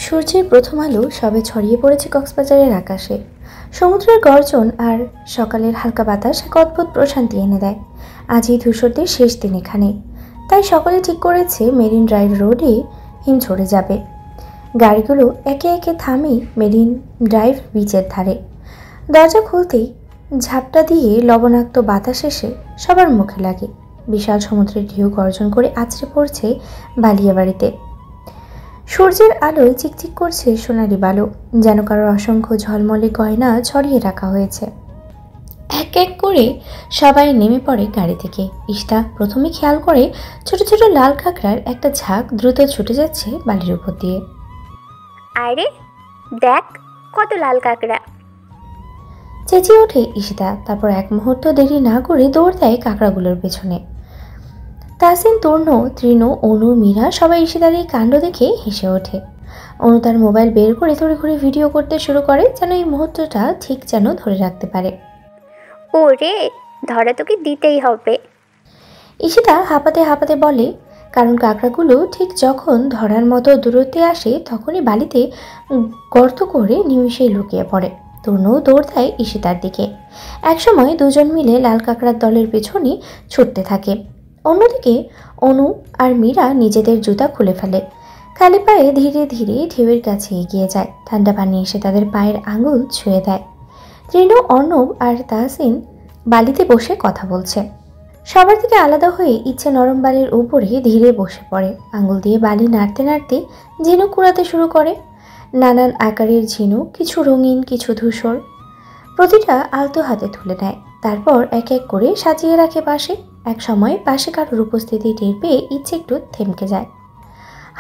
সূর্যের প্রথম আলো সবে ছড়িয়ে পড়েছে কক্সবাজারের আকাশে। সমুদ্রের গর্জন আর সকালের হালকা বাতাস এক অদ্ভুত প্রশান্তি এনে দেয়। আজই ধূসরদের শেষ দিন এখানে, তাই সকলে ঠিক করেছে মেরিন ড্রাইভ রোডে হিমছড়ে যাবে। গাড়িগুলো একে একে থামে মেরিন ড্রাইভ বিচের ধারে। দরজা খুলতেই ঝাপটা দিয়ে লবণাক্ত বাতাস এসে সবার মুখে লাগে। বিশাল সমুদ্রের ঢেউ গর্জন করে আছড়ে পড়ছে বালিয়াবাড়িতে। সূর্যের আলোয় চিকচিক করছে সোনালি বালু, যেন কারোর অসংখ্য ঝলমলে গয়না ছড়িয়ে রাখা হয়েছে। এক এক করে সবাই নেমে পড়ে গাড়ি থেকে। ইশতা প্রথমে খেয়াল করে ছোট ছোট লাল কাঁকড়ার একটা ঝাঁক দ্রুত ছুটে যাচ্ছে বালির উপর দিয়ে। আরে দেখ, কত লাল কাঁকড়া! চেঁচিয়ে ওঠে ইশিতা। তারপর এক মুহূর্ত দেরি না করে দৌড় দেয় কাঁকড়াগুলোর পেছনে। তাসিন, তূর্ণ, তৃণু, অনু, মীরা সবাই ইশিতার এই কাণ্ড দেখে হেসে ওঠে। অনু তার মোবাইল বের করে ঘুরে ভিডিও করতে শুরু করে, যেন এই মুহূর্তটা ঠিক যেন ধরে রাখতে পারে। ওরে, ধরা তোকে দিতেই হবে। ইশিতা হাঁপাতে হাঁপাতে বলে, কারণ কাঁকড়াগুলো ঠিক যখন ধরার মতো দূরত্বে আসে তখনই বালিতে গর্ত করে নিমিষেই লুকিয়ে পড়ে। তরুণও দৌড় দেয় ইশিতার দিকে। একসময় দুজন মিলে লাল কাঁকড়ার দলের পেছনে ছুটতে থাকে। অন্যদিকে অনু আর মীরা নিজেদের জুতা খুলে ফেলে। খালি পায়ে ধীরে ধীরে ঢেউয়ের কাছে এগিয়ে যায়। ঠান্ডা পানি এসে তাদের পায়ের আঙুল ছুঁয়ে দেয়। তৃণু, অর্ণব আর তাহসিন বালিতে বসে কথা বলছে। সবার থেকে আলাদা হয়ে ইচ্ছে নরম বালির উপরে ধীরে বসে পড়ে। আঙুল দিয়ে বালি নাড়তে নাড়তে ঝিনুক কুড়াতে শুরু করে। নানান আকারের ঝিনুক, কিছু রঙিন, কিছু ধূসর। প্রতিটা আলতো হাতে তুলে নেয়, তারপর এক এক করে সাজিয়ে রাখে পাশে। এক সময় পাশে কারোর উপস্থিতি টের পেয়ে ইচ্ছে একটু থমকে যায়।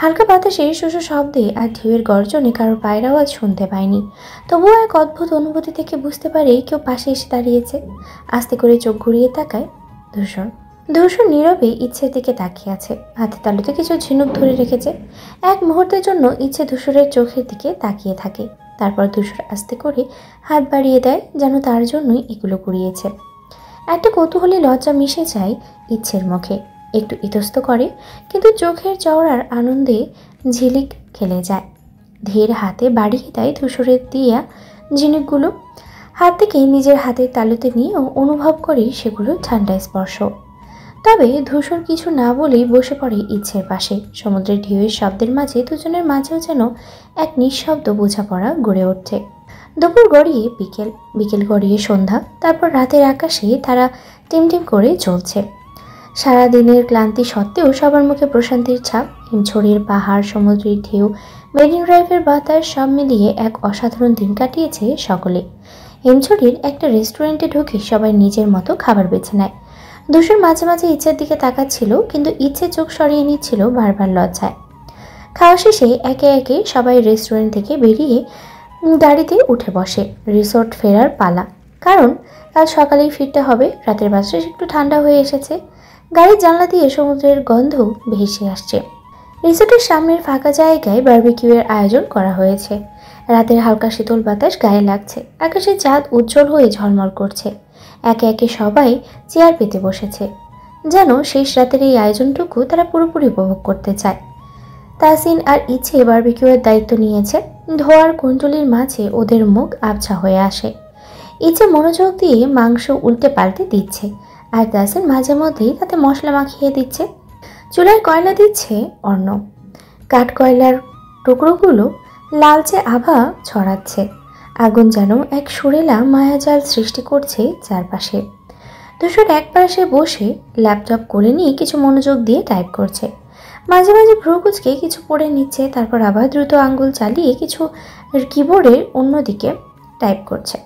হালকা বাতাসে শোষো শব্দে আর ঢেউয়ের গর্জনে কারোর পায়ের আওয়াজ শুনতে পায়নি, তবুও এক অদ্ভুত অনুভূতি থেকে বুঝতে পারে কেউ পাশে এসে দাঁড়িয়েছে। আস্তে করে চোখ ঘুরিয়ে তাকায় ধূসর। ধূসর নীরবে ইচ্ছের দিকে তাকিয়ে আছে, হাতে তালুতে কিছু ঝিনুক ধরে রেখেছে। এক মুহূর্তের জন্য ইচ্ছে ধূসরের চোখের দিকে তাকিয়ে থাকে। তারপর ধূসর আস্তে করে হাত বাড়িয়ে দেয়, যেন তার জন্যই এগুলো কুড়িয়েছে। একটা কৌতূহলী লজ্জা মিশে যায় ইচ্ছের মুখে। একটু ইতস্ত করে, কিন্তু চোখের চওড়ার আনন্দে ঝিলিক খেলে যায়। ধীর হাতে বাড়িয়ে দেয় ধূসরের দিয়া ঝিনুকগুলো। হাত থেকে নিজের হাতের তালুতে নিয়েও অনুভব করে সেগুলো ঠান্ডা স্পর্শ। তবে ধূসর কিছু না বলেই বসে পড়ে ইচ্ছের পাশে। সমুদ্রের ঢেউয়ের শব্দের মাঝে দুজনের মাঝেও যেন এক নিঃশব্দ বোঝাপড়া গড়ে উঠছে। দুপুর গড়িয়ে বিকেল, বিকেল গড়িয়ে সন্ধ্যা, তারপর রাতের আকাশে তারা টিমটিম করে চলছে। সারাদিনের ক্লান্তি সত্ত্বেও সবার মুখে প্রশান্তির ছাপ। হিমছড়ির পাহাড়, সমুদ্রের ঢেউ, মেরিন ড্রাইভের বাতাস সব মিলিয়ে এক অসাধারণ দিন কাটিয়েছে সকলে। হিমছড়ির একটা রেস্টুরেন্টে ঢুকে সবাই নিজের মতো খাবার বেছে নেয়। ধূসর মাঝে মাঝে ইচ্ছের দিকে তাকাচ্ছিল, কিন্তু ইচ্ছে চোখ সরিয়ে নিচ্ছিল বারবার লজ্জায়। খাওয়া শেষে একে একে সবাই রেস্টুরেন্ট থেকে বেরিয়ে গাড়িতে উঠে বসে। রিসোর্ট ফেরার পালা, কারণ কাল সকালেই ফিরতে হবে। রাতের বাতাস একটু ঠান্ডা হয়ে এসেছে। গাড়ির জানলা দিয়ে সমুদ্রের গন্ধ ভেসে আসছে। রিসোর্টের সামনের ফাঁকা জায়গায় বারবিকিউয়ের আয়োজন করা হয়েছে। রাতের হালকা শীতল বাতাস গায়ে লাগছে। আকাশে চাঁদ উজ্জ্বল হয়ে ঝলমল করছে। একে একে সবাই চেয়ার পেতে বসেছে, যেন শেষ রাতের এই আয়োজনটুকু তারা পুরোপুরি উপভোগ করতে চায়। তাসিন আর ইচ্ছে বারবিকিউয়ের দায়িত্ব নিয়েছে। ধোয়ার কুণ্ডলির মাঝে ওদের মুখ আবছা হয়ে আসে। ইচ্ছে মনোযোগ দিয়ে মাংস উল্টে পাল্টে দিচ্ছে, আর তাসিন মাঝে মধ্যেই তাতে মশলা মাখিয়ে দিচ্ছে। চুলায় কয়লা দিচ্ছে অর্ণব। কাঠ কয়লার টুকরোগুলো লালচে আভা ছড়াচ্ছে। আগুন যেন এক সুরেলা মায়াজাল সৃষ্টি করছে চারপাশে। ধূসর এক পাশে বসে ল্যাপটপ কোলে নিয়ে কিছু মনোযোগ দিয়ে টাইপ করছে। মাঝে মাঝে ভ্রু কুঁচকে কিছু পড়ে নিচ্ছে, তারপর আবার দ্রুত আঙ্গুল চালিয়ে কিছু কিবোর্ডের অন্যদিকে টাইপ করছে।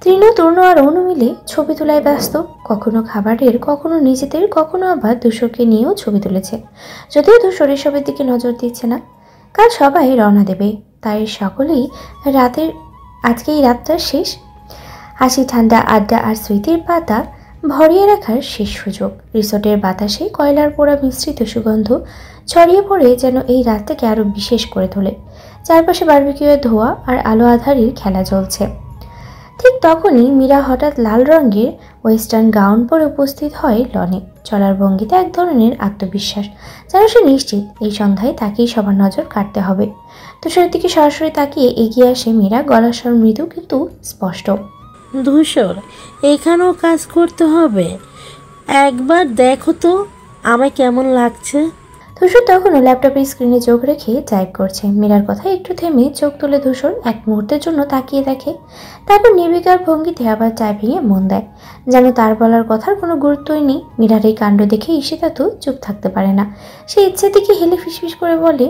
তৃণ, তূর্ণ আর অনু মিলে ছবি তোলায় ব্যস্ত। কখনো খাবারের, কখনো নিজেদের, কখনো আবার ধূসরকে নিয়েও ছবি তুলেছে। যদিও ধূসর এসবের দিকে নজর দিচ্ছে না। কাল সবাই রওনা দেবে, তাই সকলেই আজকেই রাতটা শেষ। হাসি, ঠান্ডা আড্ডা আর স্মৃতির পাতা ভরিয়ে রাখার শেষ সুযোগ। রিসোর্টের বাতাসে কয়লার পোড়া মিশ্রিত সুগন্ধ ছড়িয়ে পড়ে যেন এই রাতটাকে আরও বিশেষ করে তোলে। চারপাশে বারবিকিউয়ের ধোঁয়া আর আলো আঁধারির খেলা চলছে। ঠিক তখনই মীরা হঠাৎ লাল রঙের ওয়েস্টার্ন গাউন পরে উপস্থিত হয় লনে। চলার ভঙ্গিতে এক ধরনের আত্মবিশ্বাস, যেন সে নিশ্চিত এই সন্ধ্যায় তাকেই সবার নজর কাটতে হবে। তুষারের দিকে সরাসরি তাকিয়ে এগিয়ে আসে মীরা, গলার স্বর মৃদু কিন্তু স্পষ্ট। ধূসর, এখানেও কাজ করতে হবে? একবার দেখো তো আমায় কেমন লাগছে। ধূসর তখনও ল্যাপটপের স্ক্রিনে চোখ রেখে টাইপ করছে। মীরার কথা একটু থেমে চোখ তুলে ধূসর এক মুহূর্তের জন্য তাকিয়ে দেখে, তারপর নির্বিকার ভঙ্গিতে আবার টাইপিংয়ে মন দেয়, যেন তার বলার কথার কোনো গুরুত্বই নেই। মীরার এই কাণ্ড দেখে ঈশিতা তো চুপ থাকতে পারে না। সে ইচ্ছে থেকে হেলে ফিসফিস করে বলে,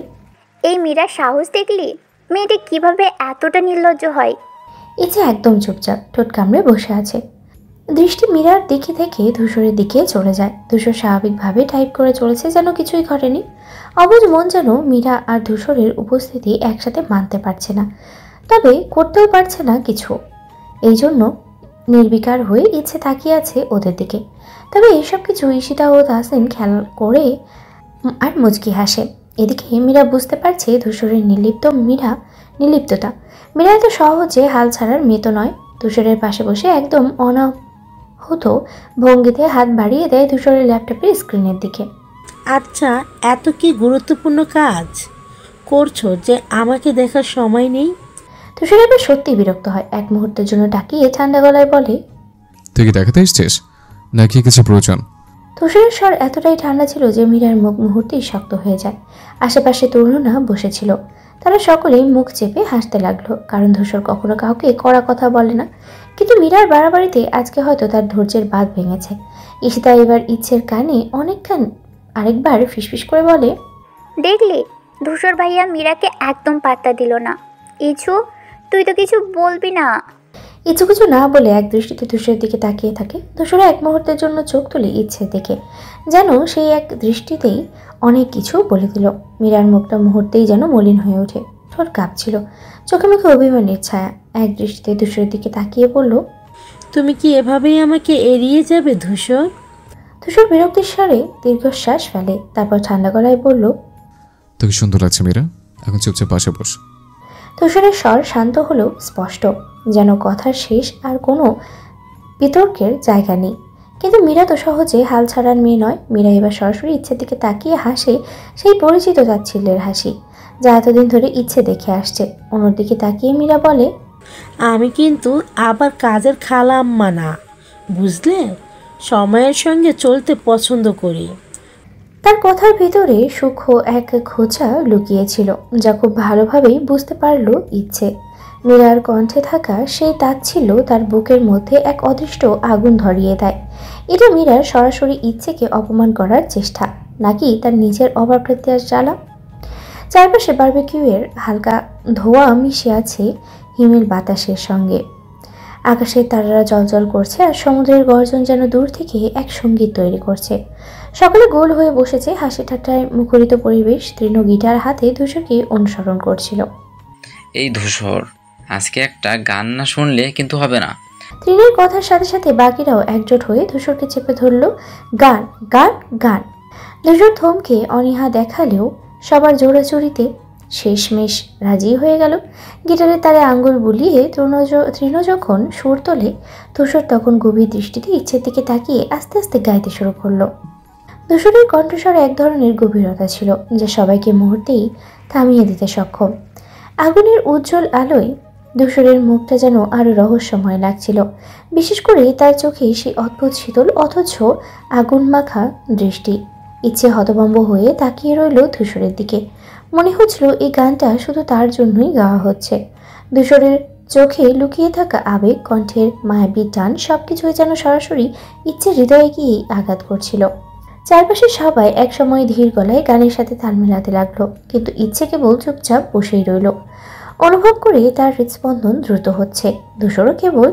এই মীরার সাহস দেখলি? মেয়েটি কিভাবে এতটা নির্লজ্জ হয়? ইচ্ছে একদম চুপচাপ ঠোঁট কামড়ে বসে আছে। দৃষ্টি মীরার দিকে থেকে ধূসরের দিকে চলে যায়। ধূসর স্বাভাবিকভাবে টাইপ করে চলেছে, যেন কিছুই ঘটেনি। অবুঝ মন যেন মীরা আর ধূসরের উপস্থিতি একসাথে মানতে পারছে না, তবে করতেও পারছে না কিছু। এই জন্য নির্বিকার হয়ে ইচ্ছে তাকিয়ে আছে ওদের দিকে। তবে এসব কিছু ঈশিতা ও তাহসিন খেয়াল করে আর মুচকি হাসে। এদিকে মীরা বুঝতে পারছে ধূসরের নির্লিপ্ততা। মীরা এত সহজে হাল ছাড়ার মেয়ে তো নয়। ধূসরের পাশে বসে একদম অনাহূত ভঙ্গিতে হাত বাড়িয়ে দেয় ধূসরের ল্যাপটপের স্ক্রিনের দিকে। আচ্ছা, এত কি গুরুত্বপূর্ণ কাজ করছো যে আমাকে দেখার সময় নেই? ধূসর এবার সত্যি বিরক্ত হয়। এক মুহূর্তের জন্য তাকিয়ে ঠান্ডা গলায় বলে, তুই কি দেখাতে এসছিস নাকি কিছু প্রয়োজন? ধূসরের স্বর এতটাই ঠান্ডা ছিল যে মীরার মুখ মুহূর্তেই শক্ত হয়ে যায়। আশেপাশে তরুণরা বসেছিল, তারা সকলেই মুখ চেপে হাসতে লাগলো, কারণ ধূসর কখনো কাউকে কড়া কথা বলে না। কিন্তু মীরার বাড়াবাড়িতে আজকে হয়তো তার ধৈর্যের বাঁধ ভেঙেছে। ঈশিতা এবার ইচ্ছের কানে আরেকবার ফিসফিস করে বলে, দেখলি, ধূসর ভাইয়া মীরাকে একদম পাত্তা দিল না। ইছু, তুই তো কিছু বলবি না? ইচ্ছে কিছু না বলে এক দৃষ্টিতে ধূসরের দিকে তাকিয়ে থাকে। ধূসর এক মুহূর্তের জন্য চোখ তুলে ইচ্ছের দিকে, যেন সেই এক দৃষ্টিতেই অনেক কিছু বলে দিল। মীরার মুখটা মুহূর্তেই যেন মলিন হয়ে ওঠে, ঠোঁট কাঁপছিল, চোখে মুখে অভিমানের ছায়া। এক দৃষ্টিতে ধূসরের দিকে তাকিয়ে বলল, তুমি কি এভাবেই আমাকে এড়িয়ে যাবে ধূসর? ধূসর বিরক্তির স্বরে দীর্ঘশ্বাস ফেলে, তারপর ঠান্ডা গলায় বলল, তোকে সুন্দর লাগছে মীরা, এখন চুপচাপ পাশে বস। ধূসরের স্বর শান্ত হলেও স্পষ্ট, যেন কথার শেষ আর কোনো বিতর্কের জায়গা নেই। কিন্তু মীরা তো সহজে হাল ছাড়ার মেয়ে নয়। মীরা এবার সরাসরি ইচ্ছের দিকে তাকিয়ে হাসে, সেই পরিচিত তাচ্ছিল্যের হাসি যা এতদিন ধরে ইচ্ছে দেখে আসছে। অন্যদিকে তাকিয়ে মীরা বলে, আমি কিন্তু আবার কাজের খালাম্মা না, বুঝলে? সময়ের সঙ্গে চলতে পছন্দ করি। তার কথার ভিতরে সূক্ষ্ম এক খোঁচা লুকিয়েছিল, যা খুব ভালোভাবেই বুঝতে পারল ইচ্ছে। মীরার কণ্ঠে থাকা সেই তাচ্ছিল্য তার বুকের মধ্যে এক অদৃষ্ট আগুন ধরিয়ে দেয়। এটা মীরার সরাসরি ইচ্ছেকে অপমান করার চেষ্টা, নাকি তার নিজের অপ্রত্যাশার জ্বালা? চারপাশে বারবিকিউয়ের হালকা ধোঁয়া মিশে আছে হিমেল বাতাসের সঙ্গে। আকাশের তারারা জ্বলজ্বল করছে, আর সমুদ্রের গর্জন যেন দূর থেকে এক সঙ্গীত তৈরি করছে। সকলে গোল হয়ে বসেছে, হাসি ঠাট্টায় মুখরিত পরিবেশ। তৃণ গিটার হাতে ধূসরকে অনুসরণ করছিল। এই ধূসর, আজকে একটা গান না শুনলে কিন্তু হবে না। তৃণের কথার সাথে সাথে বাকিরাও একজোট হয়ে ধূসরকে চেপে ধরল। গান গান গান। ধূসর থমকে অনীহা দেখালেও সবার জোড়াচড়িতে শেষমেশ রাজি হয়ে গেল। গিটারের তারে আঙ্গুল বুলিয়ে তৃণ যখন সুর তোলে, ধূসর তখন গভীর দৃষ্টিতে ইচ্ছের দিকে তাকিয়ে আস্তে আস্তে গাইতে শুরু করলো। ধূসরের কণ্ঠস্বরে এক ধরনের গভীরতা ছিল, যা সবাইকে মুহূর্তেই থামিয়ে দিতে সক্ষম। আগুনের উজ্জ্বল আলোয় ধূসরের মুখটা যেন আরো রহস্যময় লাগছিল, বিশেষ করে তার চোখে সেই অদ্ভুত শীতল অথচ আগুন মাখা দৃষ্টি। ইচ্ছে হতভম্ব হয়ে তাকিয়ে রইল ধূসরের দিকে। মনে হচ্ছিল এই গানটা শুধু তার জন্যই গাওয়া হচ্ছে। ধূসরের চোখে লুকিয়ে থাকা আবেগ, কণ্ঠের মায়াবী টান সবকিছুই যেন সরাসরি ইচ্ছে হৃদয়ে গিয়েই আঘাত করছিল। চারপাশে সবাই একসময় ধীর গলায় গানের সাথে তাল মেলাতে লাগলো, কিন্তু ইচ্ছে কেবল চুপচাপ বসেই রইল, অনুভব করে তার হৃদস্পন্দন দ্রুত হচ্ছে। ধূসরও কেবল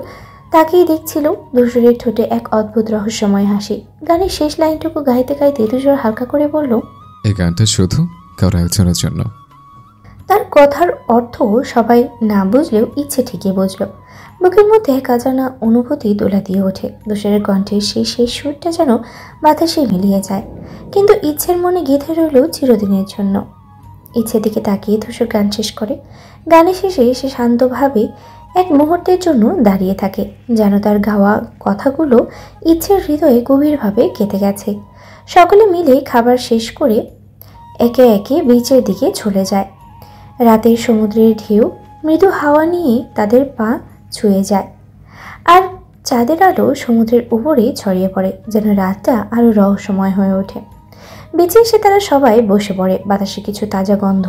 তাকেই দেখছিল। ধূসরের ঠোঁটে এক অদ্ভুত রহস্যময় হাসি। গানের শেষ লাইনটুকু গাইতে গাইতে ধূসর হালকা করে বলল, এই গানটা শুধু কারো একজনের জন্য। তার কথার অর্থ সবাই না বুঝলেও ইচ্ছে ঠিকই বুঝল। বুকের মধ্যে এক অজানা অনুভূতি দোলা দিয়ে ওঠে। ধূসরের কণ্ঠের সেই শেষ সুরটা যেন বাতাসে মিলিয়ে যায়, কিন্তু ইচ্ছের মনে গেঁথে রইল চিরদিনের জন্য। ইচ্ছের দিকে তাকিয়ে ধূসর গান শেষ করে। গানের শেষে সে শান্তভাবে এক মুহূর্তের জন্য দাঁড়িয়ে থাকে, যেন তার গাওয়া কথাগুলো ইচ্ছের হৃদয়ে গভীরভাবে গেঁথে গেছে। সকলে মিলে খাবার শেষ করে একে একে বিচের দিকে চলে যায়। রাতের সমুদ্রের ঢেউ মৃদু হাওয়া নিয়ে তাদের পা ছুঁয়ে যায়, আর চাঁদের আলো সমুদ্রের উপরে ছড়িয়ে পড়ে, যেন রাতটা আরও রহস্যময় হয়ে ওঠে। বিচে এসে তারা সবাই বসে পড়ে। বাতাসে কিছু তাজা গন্ধ,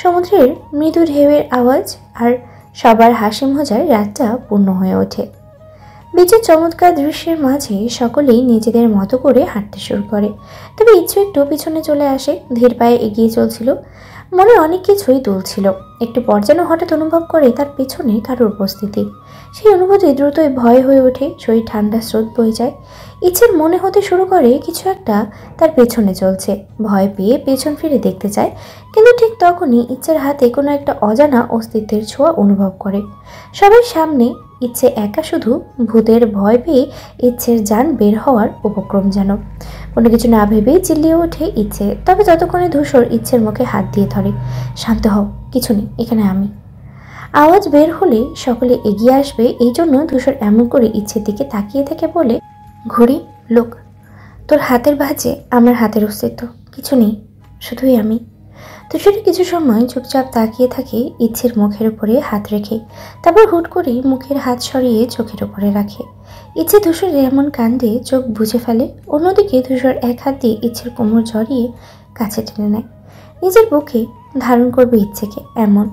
সমুদ্রের মৃদু ঢেউয়ের আওয়াজ আর সবার হাসি মজায় রাতটা পূর্ণ হয়ে ওঠে। বিচের চমৎকার দৃশ্যের মাঝে সকলেই নিজেদের মতো করে হাঁটতে শুরু করে। তবে ইচ্ছে একটু পিছনে চলে আসে, ধীর পায়ে এগিয়ে চলছিল, মনে অনেক কিছুই তুলছিল। একটু পর যেন হঠাৎ অনুভব করে তার পেছনে কারোর উপস্থিতি। সেই অনুভূতি দ্রুতই ভয় হয়ে ওঠে, শরীর ঠান্ডা স্রোত বয়ে যায়। ইচ্ছের মনে হতে শুরু করে কিছু একটা তার পেছনে চলছে। ভয় পেয়ে পেছন ফিরে দেখতে চায়, কিন্তু ঠিক তখনই ইচ্ছের হাতে কোনো একটা অজানা অস্তিত্বের ছোঁয়া অনুভব করে। সবার সামনে ইচ্ছে একা, শুধু ভূতের ভয় পেয়ে ইচ্ছের যান বের হওয়ার উপক্রম যেন। কোনো কিছু না ভেবেই চিল্লিয়ে ওঠে ইচ্ছে। তবে যতক্ষণে ধূসর ইচ্ছের মুখে হাত দিয়ে ধরে, শান্ত হও, কিছু নেই, এখানে আমি। আওয়াজ বের হলে সকলে এগিয়ে আসবে, এই জন্য ধূসর এমন করে ইচ্ছের দিকে তাকিয়ে থেকে বলে, ঘড়ি, লোক, তোর হাতের ভাঁজে আমার হাতের অস্তিত্ব, কিছু নেই, শুধুই আমি। ধূসর কিছু সময় চুপচাপ তাকিয়ে থাকে ইচ্ছের মুখের উপরে হাত রেখে, তারপর হুট করে মুখের হাত সরিয়ে চোখের উপরে রাখে। ইচ্ছে ধূসরের এমন কাণ্ডে চোখ বুজে ফেলে। অন্যদিকে ধূসর এক হাত দিয়ে ইচ্ছের কোমর জড়িয়ে কাছে টেনে নেয়, নিজের বুকে ধারণ করবে ইচ্ছেকে। এমন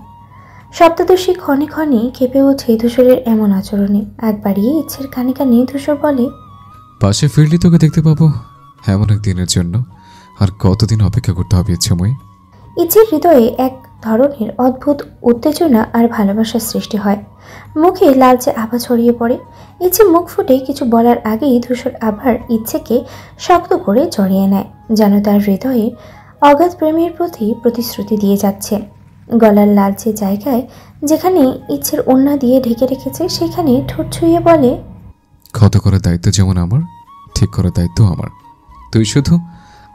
শব্দদর্শী ক্ষণে ক্ষণে কেঁপে ওঠে ধূসরের এমন আচরণে। আগ বাড়িয়ে ইচ্ছের কানে কানে ধূসর বলে, পাশে ফিরলি তোকে দেখতে পাবো এমন এক দিনের জন্য, আর কতদিন অপেক্ষা করতে হবে ইচ্ছেময়ী? ইচ্ছের হৃদয়ে এক ধরনের অদ্ভুত উত্তেজনা আর ভালোবাসার সৃষ্টি হয়। মুখে লালচে আভা ছড়িয়ে পড়ে। ইচ্ছে মুখ ফুটে কিছু বলার আগেই ধূসর আবার ইচ্ছেকে শক্ত করে জড়িয়ে নেয়, যেন তার হৃদয়ে অগাধ প্রেমের প্রতি প্রতিশ্রুতি দিয়ে যাচ্ছে। গলার লালচে জায়গায় যেখানে ইচ্ছের ওড়না দিয়ে ঢেকে রেখেছে, সেখানে ঠোঁট ছুঁয়ে বলে, ক্ষত করার দায়িত্ব যেমন আমার, ঠিক করার দায়িত্ব আমার। তুই শুধু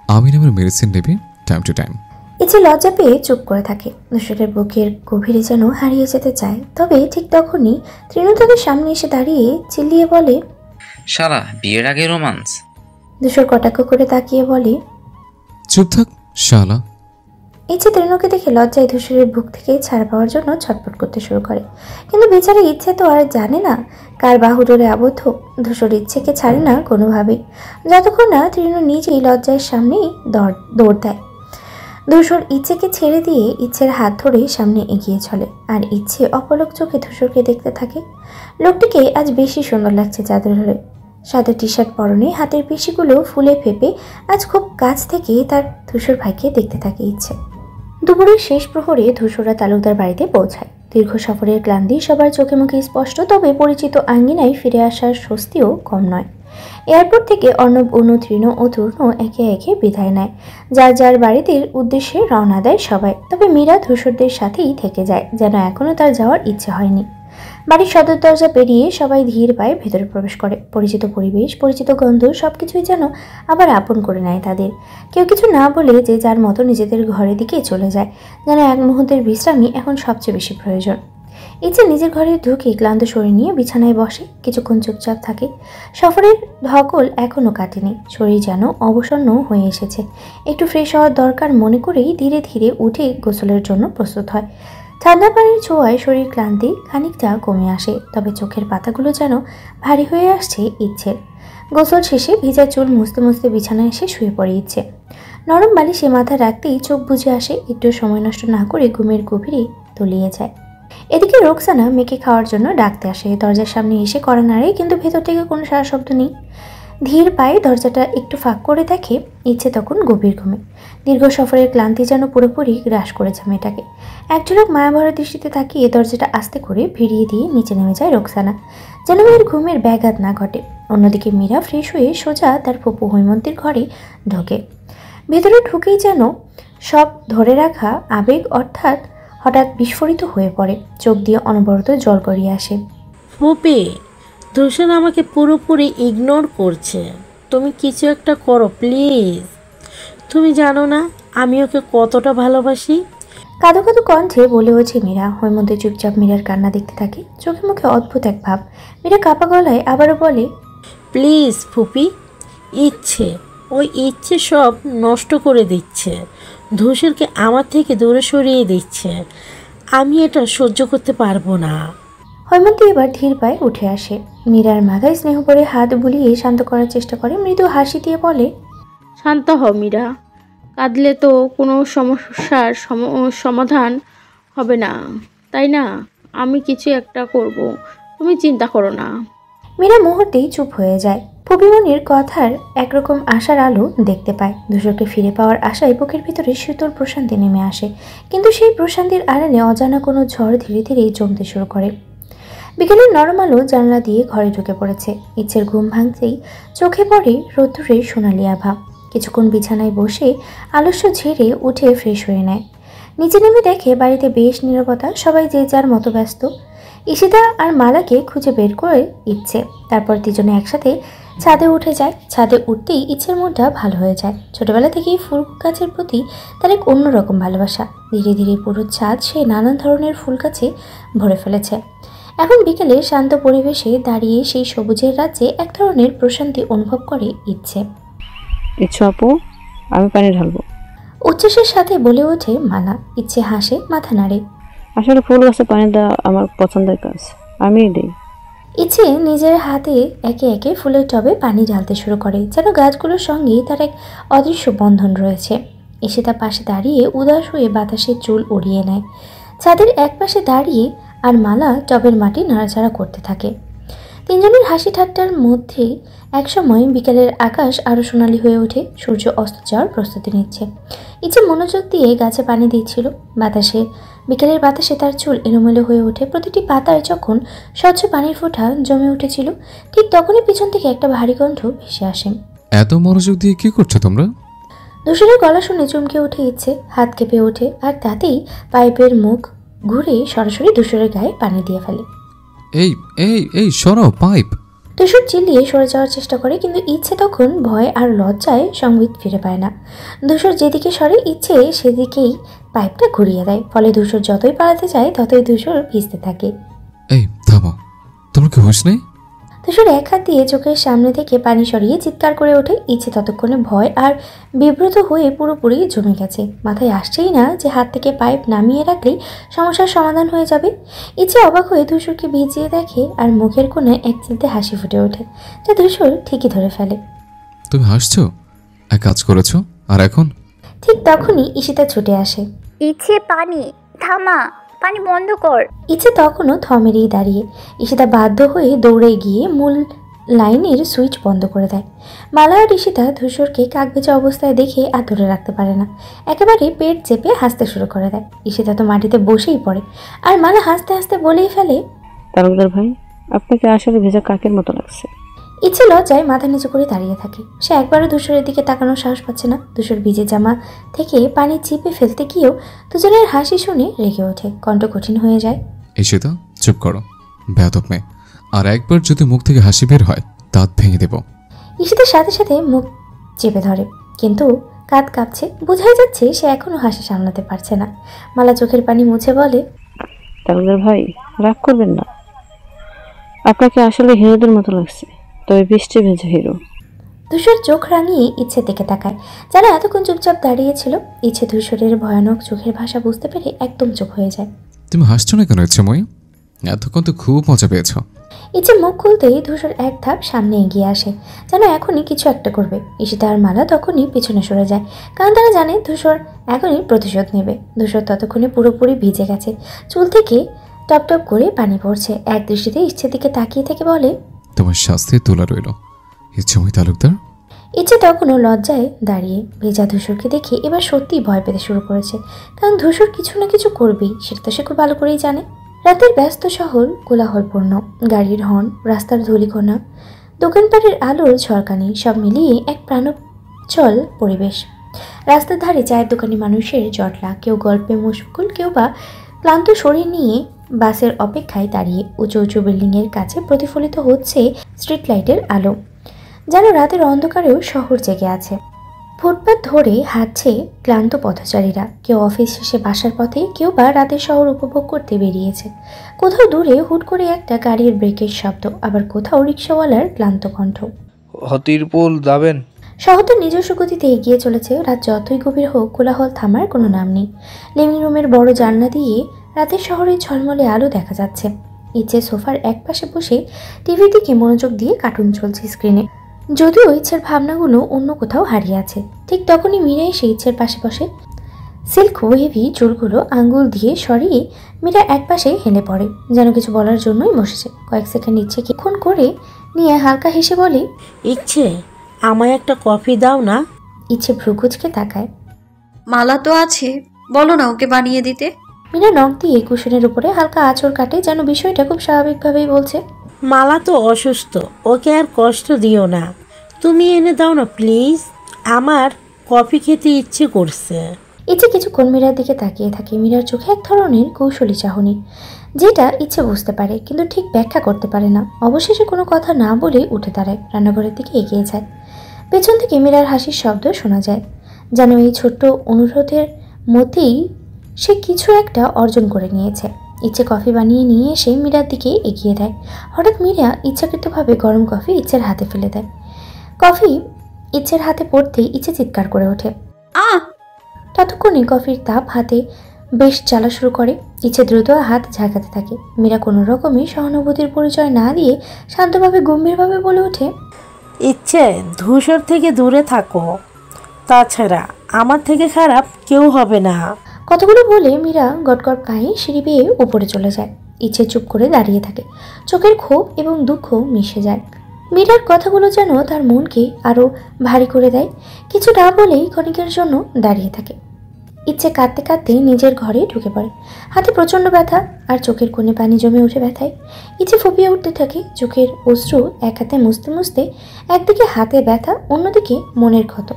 আমি নামের মেডিসিন নেবি টাইম টু টাইম। ইচ্ছে লজ্জা পেয়ে চুপ করে থাকে। ধূসরের বুকের গভীরে যেন হারিয়ে যেতে চায়। তবে ঠিক তখনই তৃণু তাদের সামনে এসে দাঁড়িয়ে চিল্লিয়ে বলে, শালা বিয়ের আগে রোমান্স। ধূসর কটাক্ষ করে তাকিয়ে বলে, চুপ থাক শালা। ইচ্ছে তৃণকে দেখে লজ্জায় ধূসরের বুক থেকে ছাড় পাওয়ার জন্য ছটফট করতে শুরু করে। কিন্তু বেচারা ইচ্ছে তো আর জানে না কার বাহুডোরে আবদ্ধ। ধূসর ইচ্ছেকে ছাড়ে না কোনোভাবেই, যতক্ষণ না তৃণ নিজেই লজ্জার সামনেই দৌড় দেয়। ধূসর ইচ্ছেকে ছেড়ে দিয়ে ইচ্ছের হাত ধরে সামনে এগিয়ে চলে, আর ইচ্ছে অপলক চোখে ধূসরকে দেখতে থাকে। লোকটিকে আজ বেশি সুন্দর লাগছে চাদর ধরে। সাদা টি শার্ট পরনে, হাতের পেশিগুলো ফুলে ফেপে আজ খুব কাছ থেকে তার ধূসর ভাইকে দেখতে থাকে ইচ্ছে। দুপুরের শেষ প্রহরে ধূসরা তালুকদার বাড়িতে পৌঁছায়। দীর্ঘ সফরের ক্লান্তি সবার চোখে মুখে স্পষ্ট, তবে পরিচিত আঙ্গিনায় ফিরে আসার স্বস্তিও কম নয়। এয়ারপোর্ট থেকে অর্ণব, অনু, তৃণ ও তূর্ণ একে একে বিদায় নেয়। যার যার বাড়িতে উদ্দেশ্যে রওনা দেয় সবাই। তবে মীরা ধূসরদের সাথেই থেকে যায়, যেন এখনও তার যাওয়ার ইচ্ছে হয়নি। বাড়ির সদর দরজা পেরিয়ে সবাই ধীর পায়ে ভেতরে প্রবেশ করে। পরিচিত পরিবেশ, পরিচিত গন্ধ, সবকিছুই যেন আবার আপন করে নেয় তাদের। কেউ কিছু না বলে যে যার মতো নিজেদের ঘরের দিকে চলে যায়, যেন এক মুহূর্তের বিশ্রামই এখন সবচেয়ে বেশি প্রয়োজন। ইচ্ছে নিজের ঘরে ঢুকে ক্লান্ত শরীর নিয়ে বিছানায় বসে, কিছুক্ষণ চুপচাপ থাকে। সফরের ধকল এখনও কাটেনি, শরীর যেন অবসন্ন হয়ে এসেছে। একটু ফ্রেশ হওয়ার দরকার মনে করেই ধীরে ধীরে উঠে গোসলের জন্য প্রস্তুত হয়। ঠান্ডা পানির ছোঁয়ায় শরীর ক্লান্তি খানিকটা কমে আসে, তবে চোখের পাতাগুলো যেন ভারী হয়ে আসছে ইচ্ছের। গোসল শেষে ভেজা চুল মুছতে মুছতে বিছানায় এসে শুয়ে পড়ে ইচ্ছে। নরম বালিশে মাথা রাখতেই চোখ বুজে আসে, একটু সময় নষ্ট না করে ঘুমের গভীরে তলিয়ে যায়। এদিকে রোকসানা মেয়েকে খাওয়ার জন্য ডাকতে আসে। দরজার সামনে এসে কড়া নাড়ে, কিন্তু ভেতর থেকে কোনো সারা শব্দ নেই। ধীর পায়ে দরজাটা একটু ফাঁক করে দেখে ইচ্ছে তখন গভীর ঘুমে। দীর্ঘ সফরের ক্লান্তি যেন পুরোপুরি গ্রাস করেছে মেয়েটাকে। এক ঝলক মায়াভরা দৃষ্টিতে তাকিয়ে দরজাটা আস্তে করে ভিড়িয়ে দিয়ে নিচে নেমে যায় রোকসানা, যেন মেয়ের ঘুমের ব্যাঘাত না ঘটে। অন্যদিকে মীরা ফ্রেশ হয়ে সোজা তার ফুপু হৈমন্তীর ঘরে ঢোকে। ভেতরে ঢুকেই যেন সব ধরে রাখা আবেগ হঠাৎ বিস্ফোরিত হয়ে পড়ে, চোখ দিয়ে অনবরত জল গড়িয়ে আসে। ফুপি, ধূসর আমাকে পুরোপুরি ইগনোর করছে। তুমি কিছু একটা করো প্লিজ। তুমি জানো না আমি ওকে কতটা ভালোবাসি। কাঁদো কাঁদো কণ্ঠে বলে ওঠে মীরা। হৈমন্তী চুপচাপ মীরার কান্না দেখতে থাকে, চোখে মুখে অদ্ভুত এক ভাব। মীরা কাঁপা গলায় আবারও বলে, প্লিজ ফুপি, ইচ্ছে সব নষ্ট করে দিচ্ছে। ধূসরকে আমার থেকে দূরে সরিয়ে দিচ্ছে। আমি এটা সহ্য করতে পারবো না। হৈমন্তী এবার ধীর পায়ে উঠে আসে। মীরার মাথায় স্নেহ করে হাত বুলিয়ে শান্ত করার চেষ্টা করে। মৃদু হাসি দিয়ে বলে, শান্ত হও মীরা, কাঁদলে তো কোনো সমস্যার সমাধান হবে না, তাই না? আমি কিছু একটা করব, তুমি চিন্তা করো না। মীরা মুহূর্তেই চুপ হয়ে যায়। ফুপিমনির কথার একরকম আশার আলো দেখতে পায়। ধূসরকে ফিরে পাওয়ার আশায় বুকের ভিতরে শীতল প্রশান্তি নেমে আসে, কিন্তু সেই প্রশান্তির আড়ালে অজানা কোনো ঝড় ধীরে ধীরে জমতে শুরু করে। বিকেলের নরম আলো জানলা দিয়ে ঘরে ঢুকে পড়েছে। ইচ্ছের ঘুম ভাঙতেই চোখে পড়ে রোদ্দুরের সোনালি আভা। কিছুক্ষণ বিছানায় বসে আলস্য ঝেড়ে উঠে ফ্রেশ হয়ে নেয়। নিচে নেমে দেখে বাড়িতে বেশ নীরবতা, সবাই যে যার মতো ব্যস্ত। ঈশিতা আর মালাকে খুঁজে বের করে ইচ্ছে, তারপর দুজনে একসাথে ছাদে উঠে যায়। ছাদে উঠতেই ইচ্ছের মনটা ভালো হয়ে যায়। ছোটবেলা থেকেই ফুল গাছের প্রতি তার এক অন্যরকম ভালোবাসা। ধীরে ধীরে পুরো ছাদ সে নানান ধরনের ফুল গাছে ভরে ফেলেছে। এখন বিকেলে শান্ত পরিবেশে দাঁড়িয়ে সেই সবুজের রাজ্যে এক ধরনের প্রশান্তি অনুভব করে ইচ্ছে। ইচ্ছা আপু, আমি পানি ঢালবো। উচ্ছ্বাসের সাথে বলে ওঠে মালা। ইচ্ছে হাসে, মাথা নাড়ে। আসলে ফুল গাছে পানি দেওয়া আমার পছন্দের কাজ, আমিই দিই। ইচ্ছে নিজের হাতে একে একে ফুলের টবে পানি ঢালতে শুরু করে, যেন গাছগুলোর সঙ্গেই তার এক অদৃশ্য বন্ধন রয়েছে। এসে তার পাশে দাঁড়িয়ে উদাস হয়ে বাতাসের চুল উড়িয়ে নেয়। ছাদের এক পাশে দাঁড়িয়ে আর মালা টবের মাটি নাড়াচাড়া করতে থাকে। তিনজনের হাসি ঠাট্টার মধ্যে একসময় বিকেলের আকাশ আরও সোনালি হয়ে ওঠে। সূর্য অস্ত যাওয়ার প্রস্তুতি নিচ্ছে। ইচ্ছে মনোযোগ দিয়ে গাছে পানি দিচ্ছিল। বিকেলের বাতাসে তার চুল এলোমেলো হয়ে ওঠে। প্রতিটি পাতায় যখন স্বচ্ছ পানির ফোঁটা জমে উঠেছিল, ঠিক তখনই পিছন থেকে একটা ভারী কণ্ঠ ভেসে আসে। এত মনোযোগ দিয়ে কি করছো তোমরা? ধূসরের গলা শুনে চমকে উঠে ইচ্ছে, হাত কেঁপে ওঠে, আর তাতেই পাইপের মুখ ঘুরে সরাসরি ধূসরের গায়ে পানি দিয়ে ফেলে। এই এই এই সরাও পাইপ! ধূসর চিল্লিয়ে সরে যাওয়ার চেষ্টা করে, কিন্তু ইচ্ছে তখন ভয় আর লজ্জায় সংবিত ফিরে পায় না। ধূসর যেদিকে সরে, ইচ্ছে সেদিকেই পাইপটা ঘুরিয়ে দেয়। ফলে ধূসর যতই পালাতে যায় ততই ধূসর ভিজতে থাকে। এই থামো, তোমার কি হুঁশ নেই? ধূসর এক হাত দিয়ে চোখের সামনে থেকে পানি সরিয়ে চিৎকার করে ওঠে। ইচ্ছে ততক্ষণে ভয় আর বিব্রত হয়ে পুরোপুরি জমে গেছে। মাথায় আসছেই না যে হাত থেকে পাইপ নামিয়ে রাখলেই সমস্যার সমাধান হয়ে যাবে। ইচ্ছে অবাক হয়ে ধূসরকে ভিজিয়ে দেখে, আর মুখের কোণে এক চিলতে হাসি ফুটে ওঠে, যা ধূসর ঠিকই ধরে ফেলে। তুমি হাসছো? এক কাজ করেছো, আর এখন? ঠিক তখনই ঈশিতা ছুটে আসে। ইচ্ছে পানি থামা, পানি বন্ধ কর। ইচ্ছে তখনও থমেরেই দাঁড়িয়ে। ঈশিতা বাধ্য হয়ে দৌড়ে গিয়ে মূল লাইনের সুইচ বন্ধ করে দেয়। মালা আর ঈশিতা ধূসরকে কাকভেজা অবস্থায় দেখে আর ধরে রাখতে পারে না। একেবারে পেট চেপে হাসতে শুরু করে দেয়। ঈশিতা তো মাটিতে বসেই পড়ে, আর মালা হাসতে হাসতে বলেই ফেলে, তালুকদার ভাই, আপনাকে আসলে ভেজা কাকের মতো লাগছে। ইচ্ছে লজ্জায় মাথা নিচু করে দাঁড়িয়ে থাকে। সে একবারও ধূসরের দিকে তাকানোর সাহস পাচ্ছে না। ধূসর ভিজে জামা থেকে পানি চিপে ফেলতে গিয়েও দুজনের হাসি শুনে রেগে ওঠে, কণ্ঠ কঠিন হয়ে যায়। ঈশিতা, চুপ করো, বেয়াদব মেয়ে। আর একবার যদি মুখ থেকে হাসি বের হয়, দাঁত ভেঙে দেব। ঈশিতার সাথে সাথে মুখ চেপে ধরে, কিন্তু কাঁধ কাঁপছে। বোঝাই যাচ্ছে সে এখনো হাসি সামলাতে পারছে না। মালা চোখের পানি মুছে বলে, তালুকদার ভাই, রাগ করবেন না, আপনাকে আসলে হিরোদের মতো লাগছে, তবে বৃষ্টি ভেজা হিরো। ধূসর চোখ রাঙিয়ে ইচ্ছে দিকে তাকায়, যারা এতক্ষণ চুপচাপ দাঁড়িয়েছিল। ইচ্ছে ধূসরের ভয়ানক চোখের ভাষা বুঝতে পেরে একদম চুপ হয়ে যায়। তুমি হাসছো না কেন ইচ্ছেময়ী? এতক্ষণ তো খুব মজা পেয়েছো। ইচ্ছে মুখ খুলতেই ধূসর এক ধাপ সামনে এগিয়ে আসে, যেন এখনই কিছু একটা করবে। ঈশিতা আর মালা তখনই পিছনে সরে যায়, কারণ তারা জানে ধূসর এখনই প্রতিশোধ নেবে। ধূসর ততক্ষণে পুরোপুরি ভিজে গেছে, চুল থেকে টপ টপ করে পানি পড়ছে। এক দৃষ্টিতে ইচ্ছের দিকে তাকিয়ে থেকে বলে, তোমার শাস্তি তোলা রইল ইচ্ছেময়ী তালুকদার। ইচ্ছে তখনও লজ্জায় দাঁড়িয়ে। ভেজা ধূসরকে দেখে এবার সত্যিই ভয় পেতে শুরু করেছে, কারণ ধূসর কিছু না কিছু করবেই, সেটা তো সে খুব ভালো করেই জানে। রাতের ব্যস্ত শহর কোলাহলপূর্ণ, গাড়ির হর্ন, রাস্তার ধূলিকণা, দোকানপাটের আলোর ঝলকানি, সব মিলিয়ে এক প্রাণোচ্ছল পরিবেশ। রাস্তার ধারে চায়ের দোকানি মানুষের জটলা, কেউ গল্পে মশগুল, কেউ বা ক্লান্ত শরীর নিয়ে বাসের অপেক্ষায় দাঁড়িয়ে। উঁচু উঁচু বিল্ডিংয়ের কাছে প্রতিফলিত হচ্ছে স্ট্রিট লাইটের আলো, যেন রাতের অন্ধকারেও শহর জেগে আছে। ফুটপাত ধরে হাঁটছে ক্লান্ত পথচারীরা, কেউ অফিস শেষে বাসার পথে, কেউ বা রাতের শহর উপভোগ করতে বেরিয়েছে। কোথাও দূরে হুট করে একটা গাড়ির ব্রেকের শব্দ, আবার কোথাও রিক্সাওয়ালার ক্লান্ত কণ্ঠ। হতিরপুল যাবেন? শহর তার নিজস্ব গতিতে এগিয়ে চলেছে। রাত যতই গভীর হোক, কোলাহল থামার কোনো নাম নেই। লিভিং রুমের বড় জানলা দিয়ে রাতের শহরের ঝলমলে আলো দেখা যাচ্ছে। ইচ্ছে সোফার এক পাশে বসে টিভির দিকে মনোযোগ দিয়ে কার্টুন চলছে স্ক্রিনে। যদিও ইচ্ছের ভাবনাগুলো অন্য কোথাও হারিয়ে আছে। ঠিক তখনই মীরা এসে ইচ্ছের পাশে বসে। সিল্ক ওয়েভি চুলগুলো আঙ্গুল দিয়ে সরিয়ে মীরা একপাশে হেলে পড়ে, যেন কিছু বলার জন্যই বসেছে। কয়েক সেকেন্ড ইচ্ছেকে ফোন করে নিয়ে হালকা হেসে বলে, ইচ্ছে আমায় একটা কফি দাও না। ইচ্ছে ভ্রুকুচকে তাকায়। মালা তো আছে, বলো না ওকে বানিয়ে দিতে। মীরা নখ দিয়ে কুশনের উপরে হালকা আঁচড় কাটে, যেন বিষয়টা খুব স্বাভাবিকভাবেই বলছে। মালা তো অসুস্থ, ওকে আর কষ্ট দিও না, তুমি এনে দাও না প্লিজ, আমার কফি খেতে ইচ্ছে করছে। ইচ্ছে কিছুক্ষণ মীরার দিকে তাকিয়ে থাকে। মীরার চোখে এক ধরনের কৌশলী চাহনি, যেটা ইচ্ছে বুঝতে পারে কিন্তু ঠিক ব্যাখ্যা করতে পারে না। অবশেষে কোনো কথা না বলে উঠে দাঁড়ায়, রান্নাঘরের দিকে এগিয়ে যায়। পেছন থেকে মীরার হাসির শব্দ শোনা যায়, যেন এই ছোট্ট অনুরোধের মধ্যেই সে কিছু একটা অর্জন করে নিয়েছে। ইচ্ছে কফি বানিয়ে নিয়ে এসে মীরার দিকে এগিয়ে দেয়। হঠাৎ মীরা ইচ্ছাকৃতভাবে গরম কফি ইচ্ছের হাতে ফেলে দেয়। কফি ইচ্ছের হাতে পড়তেই ইচ্ছে চিৎকার করে ওঠে। ততক্ষণে কফির তাপ হাতে বেশ জ্বালা শুরু করে। ইচ্ছে দ্রুত হাত ঝাঁকাতে থাকে। মীরা কোনো রকমই সহানুভূতির পরিচয় না দিয়ে শান্তভাবে গম্ভীরভাবে বলে ওঠে, ইচ্ছে ধূসর থেকে দূরে থাকো, তাছাড়া আমার থেকে খারাপ কেউ হবে না। কতগুলো বলে মীরা গটগট পায়ে সিঁড়ি বেয়ে উপরে চলে যায়। ইচ্ছে চুপ করে দাঁড়িয়ে থাকে, চোখের ক্ষোভ এবং দুঃখ মিশে যায়। মীরার কথাগুলো যেন তার মনকে আরও ভারী করে দেয়। কিছু না বলেই ক্ষণিকের জন্য দাঁড়িয়ে থাকে। ইচ্ছে কাঁদতে কাঁদতে নিজের ঘরে ঢুকে পড়ে। হাতে প্রচণ্ড ব্যথা আর চোখের কোণে পানি জমে উঠে ব্যথায়। ইচ্ছে ফুপিয়ে উঠতে থাকে। চোখের অশ্রু এক হাতে মুছতে মুছতে একদিকে হাতে ব্যথা, অন্যদিকে মনের ক্ষত।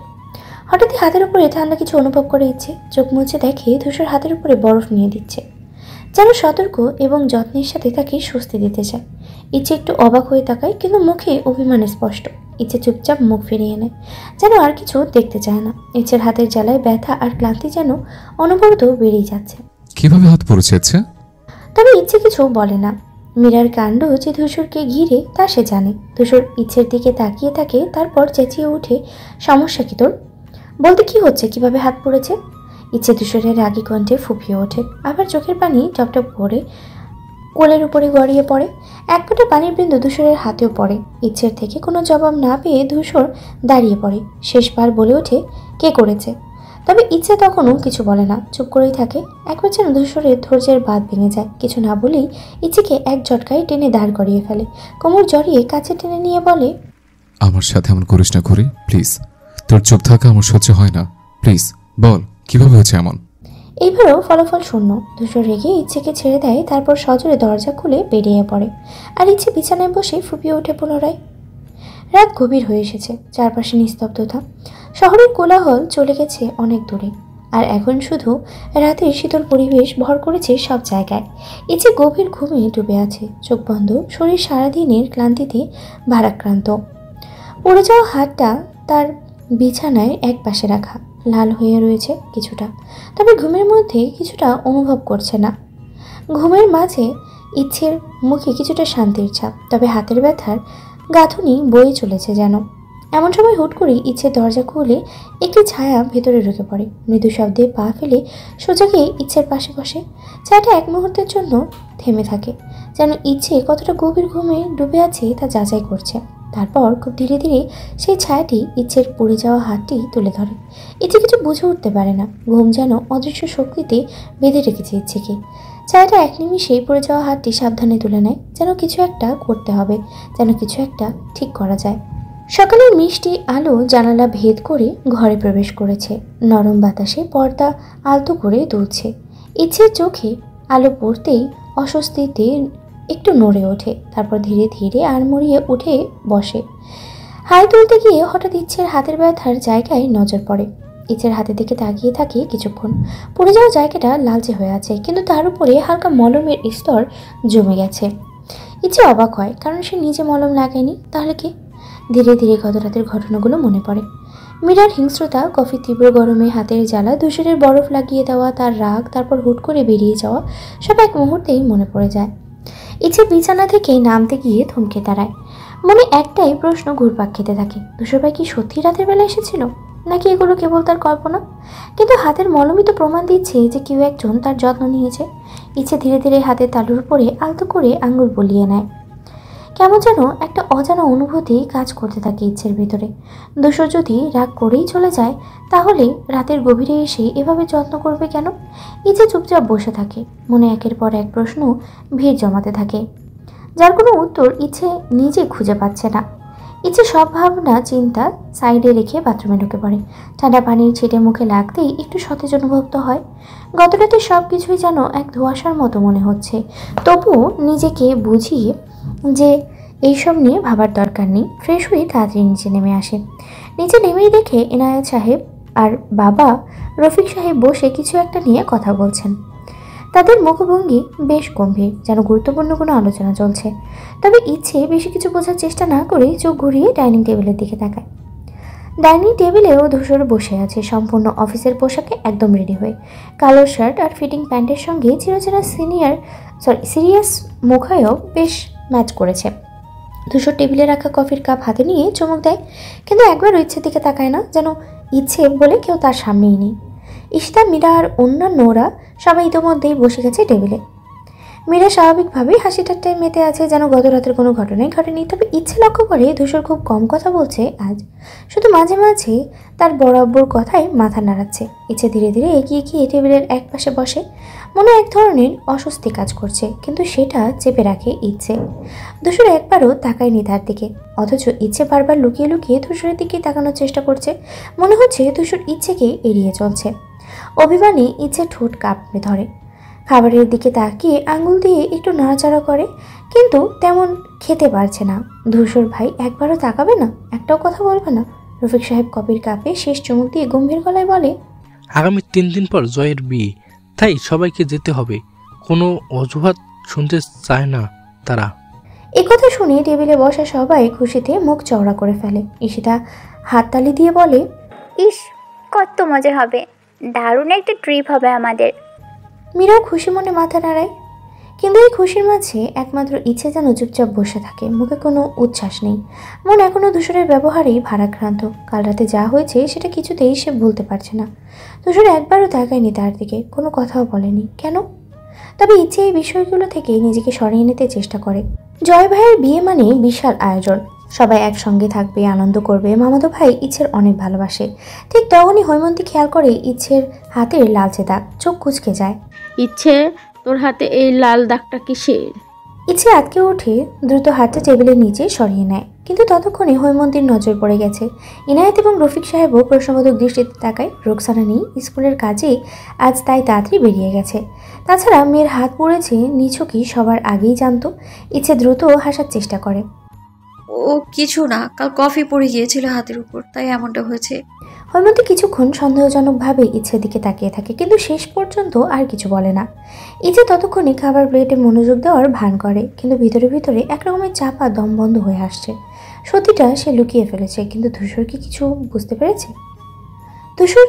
হঠাৎই হাতের উপরে ঠান্ডা কিছু অনুভব করে ইচ্ছে। চোখ মুছে দেখে ধূসর হাতের উপরে বরফ নিয়ে দিচ্ছে, যেন সতর্ক এবং যত্নের সাথে তাকে স্বস্তি দিতে চায়। ইচ্ছে একটু অবাক হয়ে তাকায়, কিন্তু মুখে অভিমান স্পষ্ট। ইচ্ছে চুপচাপ মুখ ফিরিয়ে নেয়, যেন আর কিছু দেখতে চায় না। ইচ্ছের হাতের জ্বালায় ব্যথা আর ক্লান্তি যেন অনবরত বেড়েই যাচ্ছে। কিভাবে হাত পড়েছে ইচ্ছে? তবে ইচ্ছে কিছু বলে না। মীরার কাণ্ড যে ধূসরকে ঘিরে তা সে জানে। ধূসর ইচ্ছের দিকে তাকিয়ে থাকে, তারপর চেঁচিয়ে ওঠে, সমস্যা কি তোর? বলতে কি হচ্ছে, কিভাবে হাত পড়েছে? ইচ্ছে ধূসরের রাগী কণ্ঠে ফুপিয়ে ওঠে, আবার চোখের পানি টপটপ করে কোলের উপরে গড়িয়ে পড়ে। এক ফোঁটা পানির বিন্দু ধূসরের হাতেও পড়ে। ইচ্ছের থেকে কোনো জবাব না পেয়ে ধূসর দাঁড়িয়ে পড়ে। শেষবার বলে ওঠে, কে করেছে? তবে ইচ্ছে তখনও কিছু বলে না, চুপ করেই থাকে। একবার যেন ধূসরের ধৈর্যের বাঁধ ভেঙে যায়। কিছু না বলেই ইচ্ছেকে এক ঝটকায় টেনে দাঁড় করিয়ে ফেলে, কোমর জড়িয়ে কাছে টেনে নিয়ে বলে, আমার সাথে এমন করিস না ঘুরি, প্লিজ। তোর চুপ থাকা আমার সহ্য হয় না, প্লিজ বল কিভাবে হয়েছে এমন। এইবারও ফলাফল শূন্য। ধূসর রেগে ইচ্ছেকে ছেড়ে দেয়, তারপর সজোরে দরজা খুলে বেরিয়ে পড়ে। আর ইচ্ছে বিছানায় বসে ফুপিয়ে ওঠে পুনরায়। রাত গভীর হয়ে এসেছে, চারপাশে নিস্তব্ধতা। শহরের কোলাহল চলে গেছে অনেক দূরে, আর এখন শুধু রাতের শীতল পরিবেশ ভর করেছে সব জায়গায়। ইচ্ছে গভীর ঘুমে ডুবে আছে, চোখ বন্ধ, শরীর সারাদিনের ক্লান্তিতে ভারাক্রান্ত। পড়ে যাওয়া হাতটা তার বিছানায় এক পাশে রাখা, লাল হয়ে রয়েছে কিছুটা, তবে ঘুমের মধ্যে কিছুটা অনুভব করছে না। ঘুমের মাঝে ইচ্ছের মুখে কিছুটা শান্তির ছাপ, তবে হাতের ব্যথার গাঁথুনি বয়ে চলেছে যেন। এমন সময় হুট করে ইচ্ছে দরজা খুলে একটি ছায়া ভেতরে ঢুকে পড়ে। মৃদু শব্দে পা ফেলে সোজা গিয়ে ইচ্ছের পাশে বসে। ছায়াটা এক মুহূর্তের জন্য থেমে থাকে, যেন ইচ্ছে কতটা গভীর ঘুমে ডুবে আছে তা যাচাই করছে। তারপর খুব ধীরে ধীরে সেই ছায়াটি ইচ্ছের পড়ে যাওয়া হাতটি তুলে ধরে। ইচ্ছে কিছু বুঝে উঠতে পারে না, ঘুম যেন অদৃশ্য শক্তিতে বেঁধে রেখেছে ইচ্ছেকে। ছায়াটা এক নিমিষেই পড়ে যাওয়া হাতটি সাবধানে তুলে নেয়, যেন কিছু একটা করতে হবে, যেন কিছু একটা ঠিক করা যায়। সকালের মিষ্টি আলো জানালা ভেদ করে ঘরে প্রবেশ করেছে। নরম বাতাসে পর্দা আলতো করে দুলছে। ইচ্ছের চোখে আলো পড়তেই অস্বস্তিতে একটু নড়ে ওঠে, তারপর ধীরে ধীরে আড়মুড়িয়ে উঠে বসে। হাই তুলতে গিয়ে হঠাৎ ইচ্ছের হাতের ব্যথার জায়গায় নজর পড়ে। ইচ্ছের হাতের দিকে তাকিয়ে থাকে কিছুক্ষণ। পড়ে যাওয়া জায়গাটা লালচে হয়ে আছে, কিন্তু তার উপরে হালকা মলমের স্তর জমে গেছে। ইচ্ছে অবাক হয়, কারণ সে নিজে মলম লাগায়নি, তাহলে কি? ধীরে ধীরে গত রাতের ঘটনাগুলো মনে পড়ে। মীরার হিংস্রতা, কফি তীব্র গরমে হাতের জ্বালা, ধূসরের বরফ লাগিয়ে দেওয়া, তার রাগ, তারপর হুট করে বেরিয়ে যাওয়া, সব এক মুহূর্তেই মনে পড়ে যায়। ইচ্ছে বিছানা থেকে নামতে গিয়ে থমকে দাঁড়ায়। মনে একটাই প্রশ্ন ঘুরপাক খেতে থাকে, ধূসর ভাই কি সত্যি রাতের বেলা এসেছিল, নাকি এগুলো কেবল তার কল্পনা? কিন্তু হাতের মলমই তো প্রমাণ দিচ্ছে যে কেউ একজন তার যত্ন নিয়েছে। ইচ্ছে ধীরে ধীরে হাতের তালুর উপরে আলতো করে আঙুল বলিয়ে নেয়। কেমন যেন একটা অজানা অনুভূতি কাজ করতে থাকে ইচ্ছের ভিতরে। ধূসর যদি রাগ করেই চলে যায়, তাহলে রাতের গভীরে এসে এভাবে যত্ন করবে কেন? ইচ্ছে চুপচাপ বসে থাকে, মনে একের পর এক প্রশ্ন ভিড় জমাতে থাকে, যার কোনো উত্তর ইচ্ছে নিজে খুঁজে পাচ্ছে না। ইচ্ছে সব ভাবনা চিন্তা সাইডে রেখে বাথরুমে ঢুকে পড়ে। ঠান্ডা পানির ছিটে মুখে লাগতেই একটু সতেজ অনুভব হয়। গত রাতে সব কিছুই যেন এক ধোঁয়াশার মতো মনে হচ্ছে, তবুও নিজেকে বুঝিয়ে যে এইসব নিয়ে ভাবার দরকার নেই। ফ্রেশ হয়ে তাড়াতাড়ি নিচে নেমে আসে। নিচে নেমেই দেখে এনায়েত সাহেব আর বাবা রফিক সাহেব বসে কিছু একটা নিয়ে কথা বলছেন। তাদের মুখভঙ্গি বেশ গম্ভীর, যেন গুরুত্বপূর্ণ কোনো আলোচনা চলছে। তবে ইচ্ছে বেশি কিছু বোঝার চেষ্টা না করে চোখ ঘুরিয়ে ডাইনিং টেবিলের দিকে তাকায়। ডাইনিং টেবিলেও ধূসর বসে আছে, সম্পূর্ণ অফিসের পোশাকে একদম রেডি হয়ে। কালো শার্ট আর ফিটিং প্যান্টের সঙ্গে চিরচেনা সিরিয়াস মুখায়ও বেশ ম্যাচ করেছে। ধূসর টেবিলে রাখা কফির কাপ হাতে নিয়ে চমক দেয়, কিন্তু একবারও ইচ্ছের দিকে তাকায় না, যেন ইচ্ছে বলে কেউ তার সামনেই নেই। ইশিতা, মীরা আর অন্যান্যরা সবাই ইতোমধ্যেই বসে গেছে টেবিলে। মীরা স্বাভাবিকভাবেই হাসি ঠাট্টায় মেতে আছে, যেন গত রাতের কোনো ঘটনাই ঘটেনি। তবে ইচ্ছে লক্ষ্য করে ধূসর খুব কম কথা বলছে আজ, শুধু মাঝে মাঝে তার বড় আব্বুর কথায় মাথা নাড়াচ্ছে। ইচ্ছে ধীরে ধীরে এগিয়ে গিয়ে টেবিলের এক পাশে বসে। মনে এক ধরনের অস্বস্তি কাজ করছে, কিন্তু সেটা চেপে রাখে ইচ্ছে। ধূসর একবারও তাকায়নি তার দিকে, অথচ ইচ্ছে বারবার লুকিয়ে লুকিয়ে ধূসরের দিকেই তাকানোর চেষ্টা করছে। মনে হচ্ছে ধূসর ইচ্ছেকে এড়িয়ে চলছে। অভিমানে ইচ্ছে ঠোঁট কাঁপড়ে ধরে, খাবারের দিকে তাকিয়ে আঙুল দিয়ে একটু নাড়াচাড়া করে, কিন্তু তেমন খেতে পারছে না। ধূসর ভাই একবারও তাকাবে না, একটাও কথা বলবে না? রফিক সাহেব কফির কাপে শেষ চুমুক দিয়ে গম্ভীর গলায় বলে, আগামী 3 দিন পর জয়ের বিয়ে, তাই সবাইকে যেতে হবে। কোনো অজুহাত শুনতে চায় না তারা। একথা শুনে টেবিলে বসা সবাই খুশিতে মুখ চওড়া করে ফেলে। ঈশিতা হাততালি দিয়ে বলে, ইস, কত মজা হবে, দারুণ একটা ট্রিপ হবে আমাদের। মীরাও খুশি মনে মাথা নাড়ায়, কিন্তু এই খুশির মাঝে একমাত্র ইচ্ছে যেন চুপচাপ বসে থাকে, মুখে কোনো উচ্ছ্বাস নেই। মন এখনও ধূসরের ব্যবহারেই ভারাক্রান্ত। কাল রাতে যা হয়েছে সেটা কিছুতেই সে ভুলতে পারছে না। ধূসর একবারও তাকায়নি তার দিকে, কোনো কথাও বলেনি। কেন? তবে ইচ্ছে এই বিষয়গুলো থেকে নিজেকে সরিয়ে নিতে চেষ্টা করে। জয় ভাইয়ের বিয়ে মানে বিশাল আয়োজন, সবাই একসঙ্গে থাকবে, আনন্দ করবে। মামাতো ভাই ইচ্ছের অনেক ভালোবাসে। ঠিক তখনই হৈমন্তী খেয়াল করে ইচ্ছের হাতের লালচে দাগ, চোখ কুঁচকে যায়। ইচ্ছে, তোর হাতে এই লাল দাগটা কিসের? ইচ্ছে আটকে উঠে দ্রুত হাতটা টেবিলের নিচে সরিয়ে নেয়, কিন্তু ততক্ষণে হৈমন্তীর নজর পড়ে গেছে। ইনায়েত এবং রফিক সাহেবও প্রশ্নবোধক দৃষ্টিতে তাকায়। রোকসানা নেই, স্কুলের কাজে আজ তাই তাড়াতাড়ি বেরিয়ে গেছে। তাছাড়া মেয়ের হাত পড়েছে নিছকই সবার আগেই জানতো। ইচ্ছে দ্রুত হাসার চেষ্টা করে। ও কিছু না, কাল কফি পড়ে গিয়েছিল হাতের উপর, তাই এমনটা হয়েছে। হৈমন্তী কিছুক্ষণ সন্দেহজনকভাবে ইচ্ছের দিকে তাকিয়ে থাকে, কিন্তু শেষ পর্যন্ত আর কিছু বলে না। ইচ্ছে ততক্ষণে খাবার প্লেটে মনোযোগ দেওয়ার ভান করে, কিন্তু ভিতরে ভিতরে একরকমের চাপা দম বন্ধ হয়ে আসছে। সত্যিটা সে লুকিয়ে ফেলেছে, কিন্তু ধূসর কি কিছু বুঝতে পেরেছে? ধূসর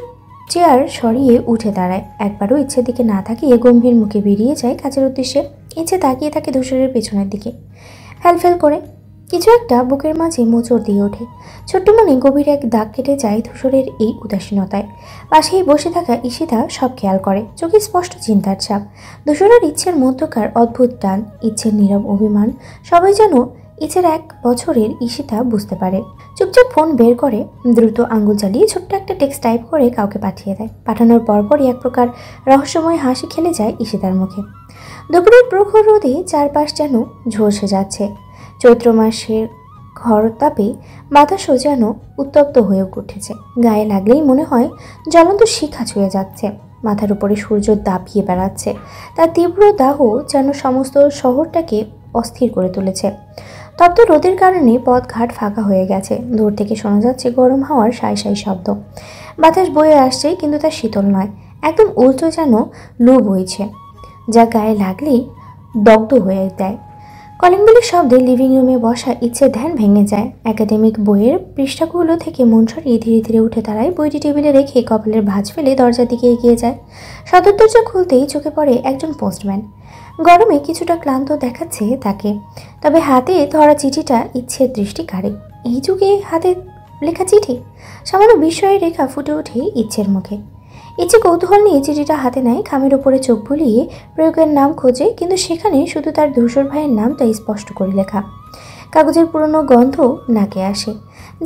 চেয়ার সরিয়ে উঠে দাঁড়ায়, একবারও ইচ্ছের দিকে না তাকিয়ে গম্ভীর মুখে বেরিয়ে যায় কাজের উদ্দেশ্যে। ইচ্ছে তাকিয়ে থাকে ধূসরের পেছনের দিকে, ফ্যালফ্যাল করে কিছু একটা বুকের মাঝে মোচড় দিয়ে ওঠে। ছোট্ট মনে গভীর এক দাগ কেটে যায় ধূসরের এই উদাসীনতায়। পাশেই বসে থাকা ঈশিতা সব খেয়াল করে, চোখে স্পষ্ট চিন্তার ছাপ। ধূসরের ইচ্ছের মধ্যকার অদ্ভুত টান, ইচ্ছের নীরব অভিমান, সবাই যেন ইচ্ছের 1 বছরের ঈশিতা বুঝতে পারে। চুপচাপ ফোন বের করে, দ্রুত আঙ্গুল চালিয়ে ছোট্ট একটা টেক্সট টাইপ করে কাউকে পাঠিয়ে দেয়। পাঠানোর পরপরই এক প্রকার রহস্যময় হাসি খেলে যায় ঈশিতার মুখে। দুপুরের প্রখর রোদে চারপাশ যেন ঝলসে যাচ্ছে। চৈত্র মাসের ঘরতাপে বাতাসও যেন উত্তপ্ত হয়ে উঠেছে। গায়ে লাগলেই মনে হয় জ্বলন্ত শিখা ছুঁয়ে যাচ্ছে। মাথার উপরে সূর্য দাপিয়ে বেড়াচ্ছে, তার তীব্র দাহ যেন সমস্ত শহরটাকে অস্থির করে তুলেছে। তপ্ত রোদের কারণে পথঘাট ফাঁকা হয়ে গেছে। দূর থেকে শোনা যাচ্ছে গরম হাওয়ার সাই সাই শব্দ। বাতাস বয়ে আসছে, কিন্তু তা শীতল নয়, একদম উল্টো, যেন লু বইছে, যা গায়ে লাগলেই দগ্ধ হয়ে দেয়। কলিং বেলের শব্দে লিভিং রুমে বসা ইচ্ছের ধ্যান ভেঙে যায়। একাডেমিক বইয়ের পৃষ্ঠাগুলো থেকে মন সরিয়ে ধীরে ধীরে উঠে দাঁড়ায়। বইটি টেবিলে রেখে কপালের ভাঁজ ফেলে দরজার দিকে এগিয়ে যায়। সদর দরজা খুলতেই চোখে পড়ে একজন পোস্টম্যান। গরমে কিছুটা ক্লান্ত দেখাচ্ছে তাকে, তবে হাতে ধরা চিঠিটা ইচ্ছের দৃষ্টি কাড়ে। এই যুগে হাতে লেখা চিঠি? সামান্য বিস্ময়ের রেখা ফুটে ওঠে ইচ্ছের মুখে। ইচ্ছে কৌতূহল নিয়ে চিঠিটা হাতে নেয়, খামের উপরে চোখ বুলিয়ে প্রয়োগের নাম খোঁজে, কিন্তু সেখানে শুধু তার ধূসর ভাইয়ের নামটা স্পষ্ট করে লেখা। কাগজের পুরনো গন্ধ নাকে আসে,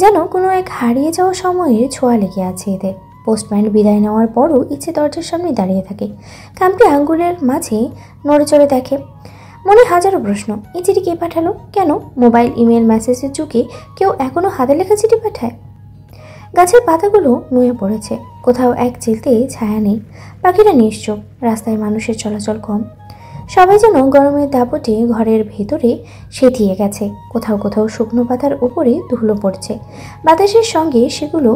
যেন কোনো এক হারিয়ে যাওয়া সময়ের ছোঁয়া লেগে আছে এতে। পোস্টম্যান বিদায় নেওয়ার পরও ইচ্ছে দরজার সামনে দাঁড়িয়ে থাকে, খামটি আঙ্গুলের মাঝে নড়ে চড়ে দেখে। মনে হাজারো প্রশ্ন। এই চিঠি কে পাঠালো? কেন? মোবাইল, ইমেল, মেসেজের যুগে কেউ এখনও হাতে লেখা চিঠি পাঠায়? গাছের পাতাগুলো নুয়ে পড়েছে, কোথাও এক চিলতে ছায়া নেই, পাখিরা নিশ্চুপ, রাস্তায় মানুষের চলাচল কম। সবাই যেন গরমের দাপটে ঘরের ভেতরে সেঁধিয়ে গেছে। কোথাও কোথাও শুকনো পাতার উপরে ধুলো পড়ছে, বাতাসের সঙ্গে সেগুলো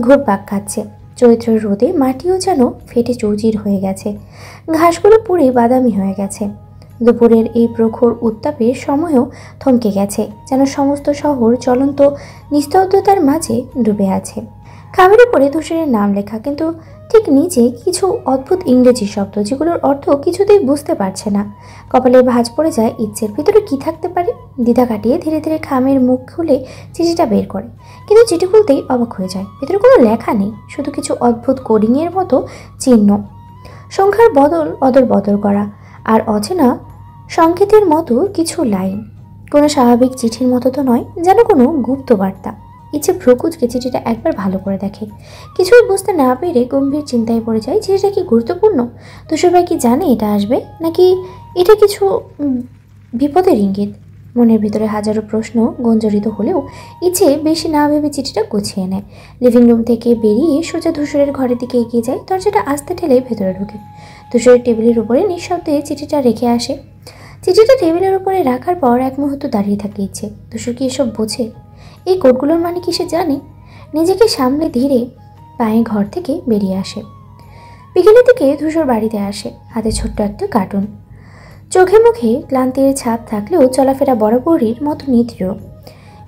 ঘুরপাক খাচ্ছে। চৈত্রের রোদে মাটিও যেন ফেটে চৌচির হয়ে গেছে, ঘাসগুলো পুড়ে বাদামি হয়ে গেছে। দুপুরের এই প্রখর উত্তাপের সময়ও থমকে গেছে, যেন সমস্ত শহর জ্বলন্ত নিস্তব্ধতার মাঝে ডুবে আছে। খামের উপরে ধূসরের নাম লেখা, কিন্তু ঠিক নিচে কিছু অদ্ভুত ইংরেজি শব্দ, যেগুলোর অর্থ কিছুতেই বুঝতে পারছে না। কপালে ভাঁজ পড়ে যায় ইচ্ছের। ভিতরে কি থাকতে পারে? দ্বিধা কাটিয়ে ধীরে ধীরে খামের মুখ খুলে চিঠিটা বের করে, কিন্তু চিঠি খুলতেই অবাক হয়ে যায়। ভিতরে কোনো লেখা নেই, শুধু কিছু অদ্ভুত কোডিংয়ের মতো চিহ্ন, সংখ্যার অদল বদল করা, আর অচেনা সংকেতের মতো কিছু লাইন। কোনো স্বাভাবিক চিঠির মতো তো নয়, যেন কোনো গুপ্ত বার্তা। ইচ্ছে ভ্রুকুচকে চিঠিটা একবার ভালো করে দেখে, কিছুই বুঝতে না পেরে গম্ভীর চিন্তায় পড়ে যায়। চিঠিটা কি গুরুত্বপূর্ণ? তুষার ভাই কি জানে এটা আসবে, নাকি এটা কিছু বিপদের ইঙ্গিত? মনের ভিতরে হাজারো প্রশ্ন গঞ্জরিত হলেও ইচ্ছে বেশি না ভেবে চিঠিটা গুছিয়ে নেয়। লিভিং রুম থেকে বেরিয়ে সোজা ধূসরের ঘরের দিকে এগিয়ে যায়, দরজাটা আস্তে ঠেলে ভেতরে ঢোকে। ধূসরের টেবিলের উপরে নিঃশব্দে চিঠিটা রেখে আসে। চিঠিটা টেবিলের উপরে রাখার পর এক মুহূর্ত দাঁড়িয়ে থাকে ইচ্ছে। ধূসর কি এসব বোঝে? এই কোডগুলোর মানে কি সে জানে? নিজেকে সামলে ধীরে পায়ে ঘর থেকে বেরিয়ে আসে। বিকেলের দিকে ধূসর বাড়িতে আসে, হাতে ছোট্ট একটা কার্টুন। চোখে মুখে ক্লান্তির ছাপ থাকলেও চলাফেরা বরাবরের মতো নিদ্রিয়।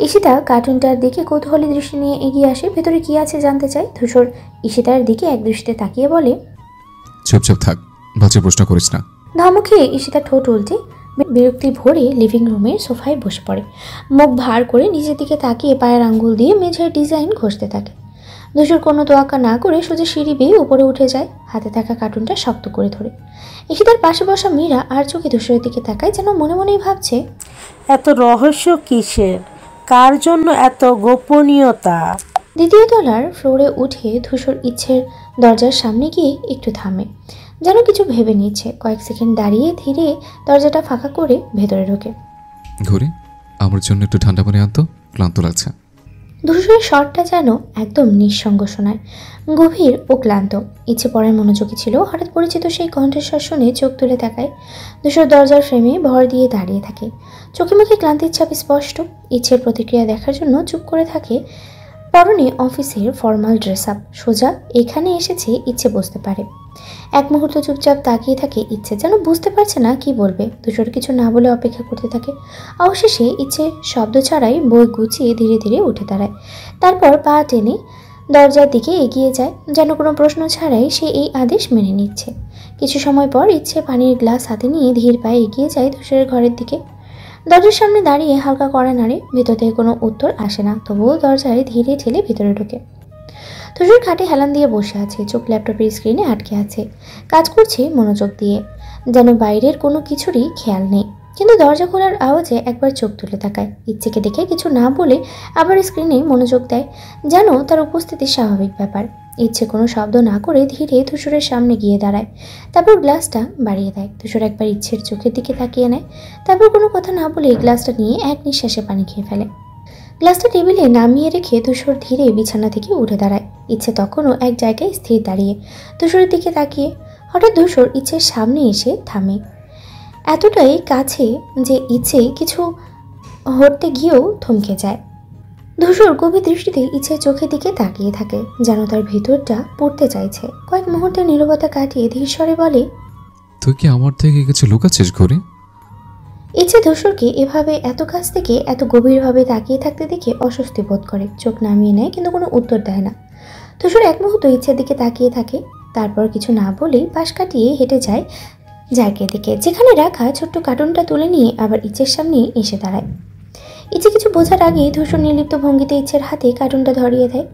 ঈশিতা কার্টুনটার দিকে কৌতূহলী দৃষ্টি নিয়ে এগিয়ে আসে। ভেতরে কি আছে জানতে চায়। ধূসর ঈশিতার দিকে এক দৃষ্টিতে তাকিয়ে বলে, চুপচাপ থাক, বাজে প্রশ্ন করিস না। ধমক খেয়ে ঈশিতা ঠোঁট উল্টে বিরক্তি ভরে লিভিং রুমের সোফায় বসে পড়ে। মুখ ভার করে নিজের দিকে তাকিয়ে পায়ের আঙ্গুল দিয়ে মেঝের ডিজাইন ঘষতে থাকে। ধূসর কোনো তোয়াক্কা না করে সোজা সিঁড়ি বেয়ে উপরে উঠে যায়, হাতে থাকা কার্টুনটা শক্ত করে ধরে। ঈশিতার পাশে বসা মীরা আর চোখে ধূসরের দিকে তাকায়, যেন মনে মনেই ভাবছে, এত রহস্য কিসের? কার জন্য এত গোপনীয়তা? দ্বিতীয় তলার ফ্লোরে উঠে ধূসর ইচ্ছের দরজার সামনে গিয়ে একটু থামে, যেন কিছু ভেবে নিচ্ছে। কয়েক সেকেন্ড দাঁড়িয়ে ধীরে দরজাটা ফাঁকা করে ভেতরে ঢোকে। ঘুরে আমার জন্য একটু ঠান্ডা পানি আনতো, ক্লান্ত লাগছে। ধূসরের স্বরটা যেন একদম নিঃসঙ্গ শোনায়, গভীর ও ক্লান্ত। ইচ্ছে পড়ায় মনোযোগী ছিল, হঠাৎ পরিচিত সেই কণ্ঠস্বর শুনে চোখ তুলে তাকায়। ধূসর দরজার ফ্রেমে ভর দিয়ে দাঁড়িয়ে থাকে, চোখে মুখে ক্লান্তির ছাপ স্পষ্ট। ইচ্ছের প্রতিক্রিয়া দেখার জন্য চুপ করে থাকে। পরনে অফিসের ফর্মাল ড্রেস আপ, সোজা এখানে এসেছে ইচ্ছে বুঝতে পারে। এক মুহূর্ত চুপচাপ তাকিয়ে থাকে ইচ্ছে, যেন বুঝতে পারছে না কি বলবে। ধূসর কিছু না বলে অপেক্ষা করতে থাকে। অবশেষে ইচ্ছে শব্দ ছাড়াই বই গুছিয়ে ধীরে ধীরে উঠে দাঁড়ায়, তারপর পা টেনে দরজার দিকে এগিয়ে যায়, যেন কোনো প্রশ্ন ছাড়াই সে এই আদেশ মেনে নিচ্ছে। কিছু সময় পর ইচ্ছে পানির গ্লাস হাতে নিয়ে ধীর পায়ে এগিয়ে যায় ধূসরের ঘরের দিকে। দরজার সামনে দাঁড়িয়ে হালকা কড়া নাড়ে, ভেতর থেকে কোনো উত্তর আসে না, তবুও দরজায় ধীরে ঠেলে ভেতরে ঢোকে। ধূসর খাটে হেলান দিয়ে বসে আছে, চোখ ল্যাপটপের স্ক্রিনে আটকে আছে, কাজ করছে মনোযোগ দিয়ে, যেন বাইরের কোনো কিছুরই খেয়াল নেই। কিন্তু দরজা খোলার আওয়াজে একবার চোখ তুলে তাকায়। ইচ্ছেকে দেখে কিছু না বলে আবার স্ক্রিনে মনোযোগ দেয়, যেন তার উপস্থিতি স্বাভাবিক ব্যাপার। ইচ্ছে কোনো শব্দ না করে ধীরে ধূসরের সামনে গিয়ে দাঁড়ায়, তারপর গ্লাসটা বাড়িয়ে দেয়। ধূসর একবার ইচ্ছের চোখের দিকে তাকিয়ে নেয়, তারপর কোনো কথা না বলে গ্লাসটা নিয়ে এক নিঃশ্বাসে পানি খেয়ে ফেলে। গ্লাসটা টেবিলে নামিয়ে রেখে ধূসর ধীরে বিছানা থেকে উঠে দাঁড়ায়। ইচ্ছে তখনও এক জায়গায় স্থির দাঁড়িয়ে ধূসরের দিকে তাকিয়ে। হঠাৎ ধূসর ইচ্ছের সামনে এসে থামে, এতটাই কাছে যে ইচ্ছে কিছু হতে গিয়েও থমকে যায়। ধূসর গভীর দৃষ্টিতে ইচ্ছের চোখের দিকে তাকিয়ে থাকে, যেন তার ভেতরটা পড়তে চাইছে। কয়েক মুহূর্তের নীরবতা কাটিয়ে ধীর স্বরে বলে, তুই কি আমার থেকে কিছু লুকাচ্ছিস ঘুরে? ইচ্ছে ধূসরকে এভাবে এত কাছ থেকে এত গভীরভাবে তাকিয়ে থাকতে দেখে অস্বস্তি বোধ করে, চোখ নামিয়ে নেয়, কিন্তু কোনো উত্তর দেয় না। ধূসর এক মুহূর্ত ইচ্ছের দিকে তাকিয়ে থাকে, তারপর কিছু না বলেই পাশ কাটিয়ে হেঁটে যায় জায়গার দিকে যেখানে রাখা ছোট্ট কার্টুনটা তুলে নিয়ে আবার ইচ্ছের সামনে এসে দাঁড়ায়। ইচ্ছে কিছু বোঝার আগে ধূসর নির্লিপ্ত ভঙ্গিতে ইচ্ছের হাতে কার্টুনটা ধরিয়ে দেয়।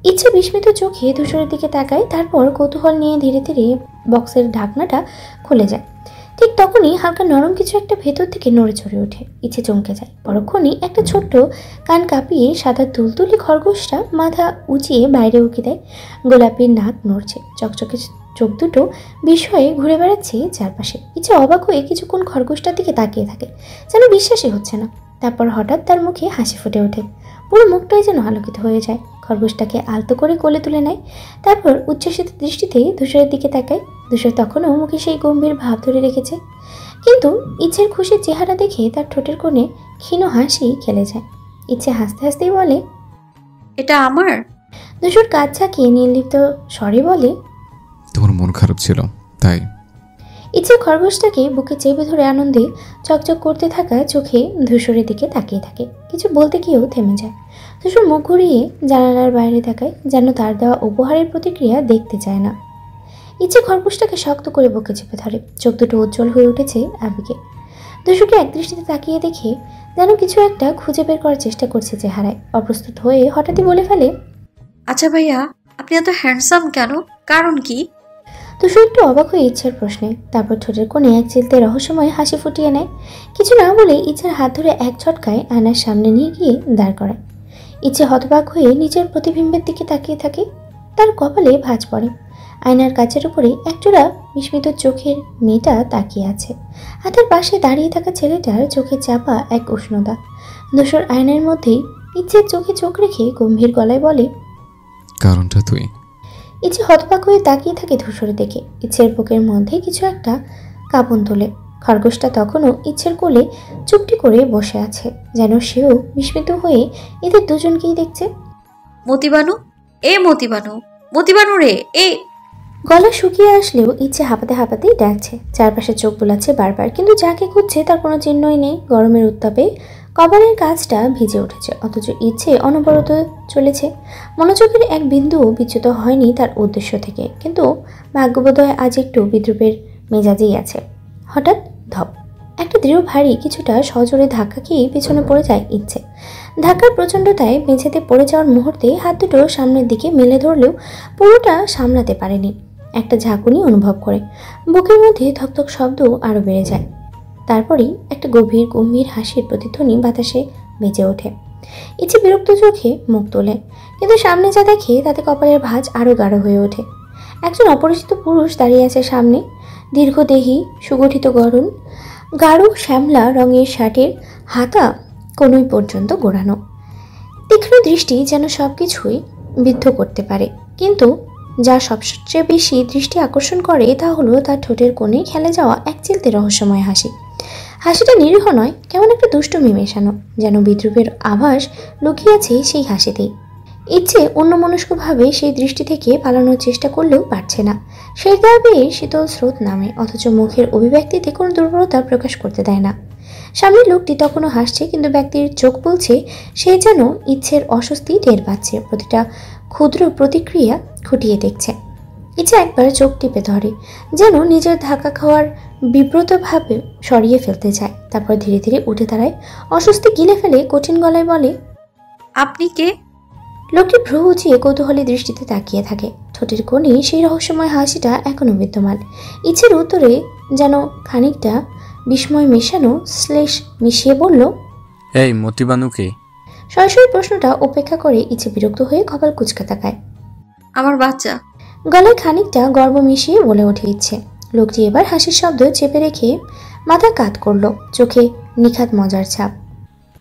ইচ্ছে বিস্মিত চোখে ধূসরের দিকে তাকায়, তারপর কৌতূহল নিয়ে ধীরে ধীরে বক্সের ঢাকনাটা খুলে যায়। ঠিক তখনই হালকা নরম কিছু একটা ভেতর থেকে নড়ে চড়ে ওঠে। ইচ্ছে চমকে যায়। পরক্ষণই একটা ছোট্ট কান কাঁপিয়ে সাদা তুলতুলি খরগোশটা মাথা উঁচিয়ে বাইরে উঁকি দেয়। গোলাপির নাক নড়ছে, চকচকে চোখ দুটো বিস্ময়ে ঘুরে বেড়াচ্ছে চারপাশে। ইচ্ছে অবাক হয়ে কিছুক্ষণ খরগোশটার দিকে তাকিয়ে থাকে, যেন বিশ্বাসই হচ্ছে না। তারপর হঠাৎ তার মুখে হাসি ফুটে ওঠে, পুরো মুখটাই যেন আলোকিত হয়ে যায়। খরগোশটাকে আলতো করে কোলে তুলে নেয়, তারপর উচ্ছ্বসিত দৃষ্টিতে ধূসরের দিকে তাকায়। ধূসর তখনও মুখে সেই গম্ভীর ভাব ধরে রেখেছে, কিন্তু ইচ্ছের খুশির চেহারা দেখে তার ঠোঁটের কোণে ক্ষীণ হাসি খেলে যায়। ইচ্ছে হাসতে হাসতেই বলে, এটা আমার। ধূসর কাজ ঝাঁকিয়ে নির্লিপ্ত স্বরে বলে, তোমার মন খারাপ ছিল তাই। ইচ্ছে খরগোশটাকে বুকে চেপে ধরে আনন্দে চকচক করতে থাকা চোখে ধূসরের দিকে তাকিয়ে থাকে। কিছু বলতে গিয়েও থেমে যায়। ধূসর মুখ ঘুরিয়ে জানালার বাইরে তাকায়, যেন তার দেওয়া উপহারের প্রতিক্রিয়া দেখতে চায় না। ইচ্ছে খরগোশটাকে শক্ত করে বুকে চেপে ধরে, চোখ দুটো উজ্জ্বল হয়ে উঠেছে আবেগে। ধূসরকে একদৃষ্টিতে তাকিয়ে দেখে যেন কিছু একটা খুঁজে বের করার চেষ্টা করছে চেহারায়। অপ্রস্তুত হয়ে হঠাৎই বলে ফেলে, আচ্ছা ভাইয়া, আপনি এত হ্যান্ডসাম কেন? কারণ কি? ধূসর একটু অবাক হয়ে ইচ্ছের প্রশ্নে, তারপর ঠোঁটের কোণে এক চিলতে রহস্যময় হাসি ফুটিয়ে নেয়। কিছু না বলে ইচ্ছের হাত ধরে এক ঝটকায় আয়নার সামনে নিয়ে গিয়ে দাঁড় করায়। ইচ্ছে হতবাক হয়ে নিজের প্রতিবিম্বের দিকে তাকিয়ে থাকে। তার কপালে ভাঁজ পড়ে। আয়নার কাচের উপরে একজোড়া বিস্মিত চোখের মেয়েটা তাকিয়ে আছে। হাতের পাশে দাঁড়িয়ে থাকা ছেলেটার চোখে চাপা এক উষ্ণতা। ধূসর আয়নার মধ্যেই ইচ্ছের চোখে চোখ রেখে গম্ভীর গলায় বলে, কারণটা তুই। ইচ্ছে হতবাক হয়ে তাকিয়ে থাকে ধূসরে দেখে। ইচ্ছের বুকের মধ্যে কিছু একটা কাঁপন তোলে। খরগোশটা তখনও ইচ্ছের কোলে চুপটি করে বসে আছে, যেন সেও বিস্মিত হয়ে এদের দুজনকেই দেখছে। মতিবানু, এ মতিবানু, মতিবানু রে, এ। গলা শুকিয়ে আসলেও ইচ্ছে হাঁপাতে হাঁপাতেই ডাকছে। চারপাশে চোখ বুলাচ্ছে বারবার, কিন্তু যাকে খুঁজছে তার কোনো চিহ্নই নেই। গরমের উত্তাপে কপালের কাজটা ভিজে উঠেছে, অথচ ইচ্ছে অনবরত চলেছে। মনোযোগের এক বিন্দুও বিচ্যুত হয়নি তার উদ্দেশ্য থেকে, কিন্তু ভাগ্যবোধয় আজ একটু বিদ্রুপের মেজাজেই আছে। হঠাৎ ধপ, একটা দৃঢ় ভারী কিছুটা সজোরে ধাক্কা খেয়ে পেছনে পড়ে যায় ইচ্ছে। ধাক্কার প্রচণ্ডতায় মেঝেতে পড়ে যাওয়ার মুহূর্তে হাত দুটো সামনের দিকে মেলে ধরলেও পুরোটা সামলাতে পারেনি। একটা ঝাঁকুনি অনুভব করে বুকের মধ্যে ধকধক শব্দ আরও বেড়ে যায়। তারপরেই একটা গভীর গম্ভীর হাসির প্রতিধ্বনি বাতাসে বেজে ওঠে। ইচ্ছে বিরক্ত চোখে মুখ তোলে, কিন্তু সামনে যা দেখে তাতে কপালের ভাঁজ আরও গাঢ় হয়ে ওঠে। একজন অপরিচিত পুরুষ দাঁড়িয়ে আছে সামনে, দীর্ঘদেহী, সুগঠিত গড়ন, গাঢ় শ্যামলা রঙের শার্টের হাতা কোনোই পর্যন্ত গোড়ানো। তীক্ষ্ণ দৃষ্টি যেন সব কিছুই বিদ্ধ করতে পারে, কিন্তু যা সবচেয়ে বেশি দৃষ্টি আকর্ষণ করে তা হলো তার ঠোঁটের কোণে খেলে যাওয়া এক চিলতে রহস্যময় হাসি। হাসিটা নিরীহ নয়, কেমন একটা দুষ্টুমি মেশানো, যেন বিদ্রুপের আভাস লুকিয়ে আছে সেই হাসিতেই। ইচ্ছে অন্যমনস্কভাবে সেই দৃষ্টি থেকে পালানোর চেষ্টা করলেও পারছে না। সেই দাবে শীতল স্রোত নামে, অথচ মুখের অভিব্যক্তিতে কোনো দুর্বলতা প্রকাশ করতে দেয় না। সামনের লোকটি তখনও হাসছে, কিন্তু ব্যক্তির চোখ বলছে সে যেন ইচ্ছের অস্বস্তি টের পাচ্ছে, প্রতিটা ক্ষুদ্র প্রতিক্রিয়া খুঁটিয়ে দেখছে। ইচ্ছে একবার চোখ টিপে ধরে, যেন নিজের ধাক্কা খাওয়ার বিব্রতভাবে সরিয়ে ফেলতে চায়। তারপর ধীরে ধীরে উঠে দাঁড়ায়, অস্বস্তি গিলে ফেলে কঠিন গলায় বলে, আপনি কে? লোকটি ভ্রু উঁচিয়ে কৌতূহলী দৃষ্টিতে তাকিয়ে থাকে। ঠোঁটের কোণে সেই রহস্যময় হাসিটা এখনো বিদ্যমান। ইচ্ছের উত্তরে যেন খানিকটা বিস্ময় মেশানো শ্লেষ মিশিয়ে বলল, এই মতিবানুকে। সরাসরি প্রশ্নটা উপেক্ষা করে ইচ্ছে বিরক্ত হয়ে কপাল কুঁচকা তাকায়। আমার বাচ্চা। গলায় খানিকটা গর্ব মিশিয়ে বলে ওঠে ইচ্ছে। লোকটি এবার হাসির শব্দ চেপে রেখে মাথা কাত করলো, চোখে নিখাত মজার ছাপ।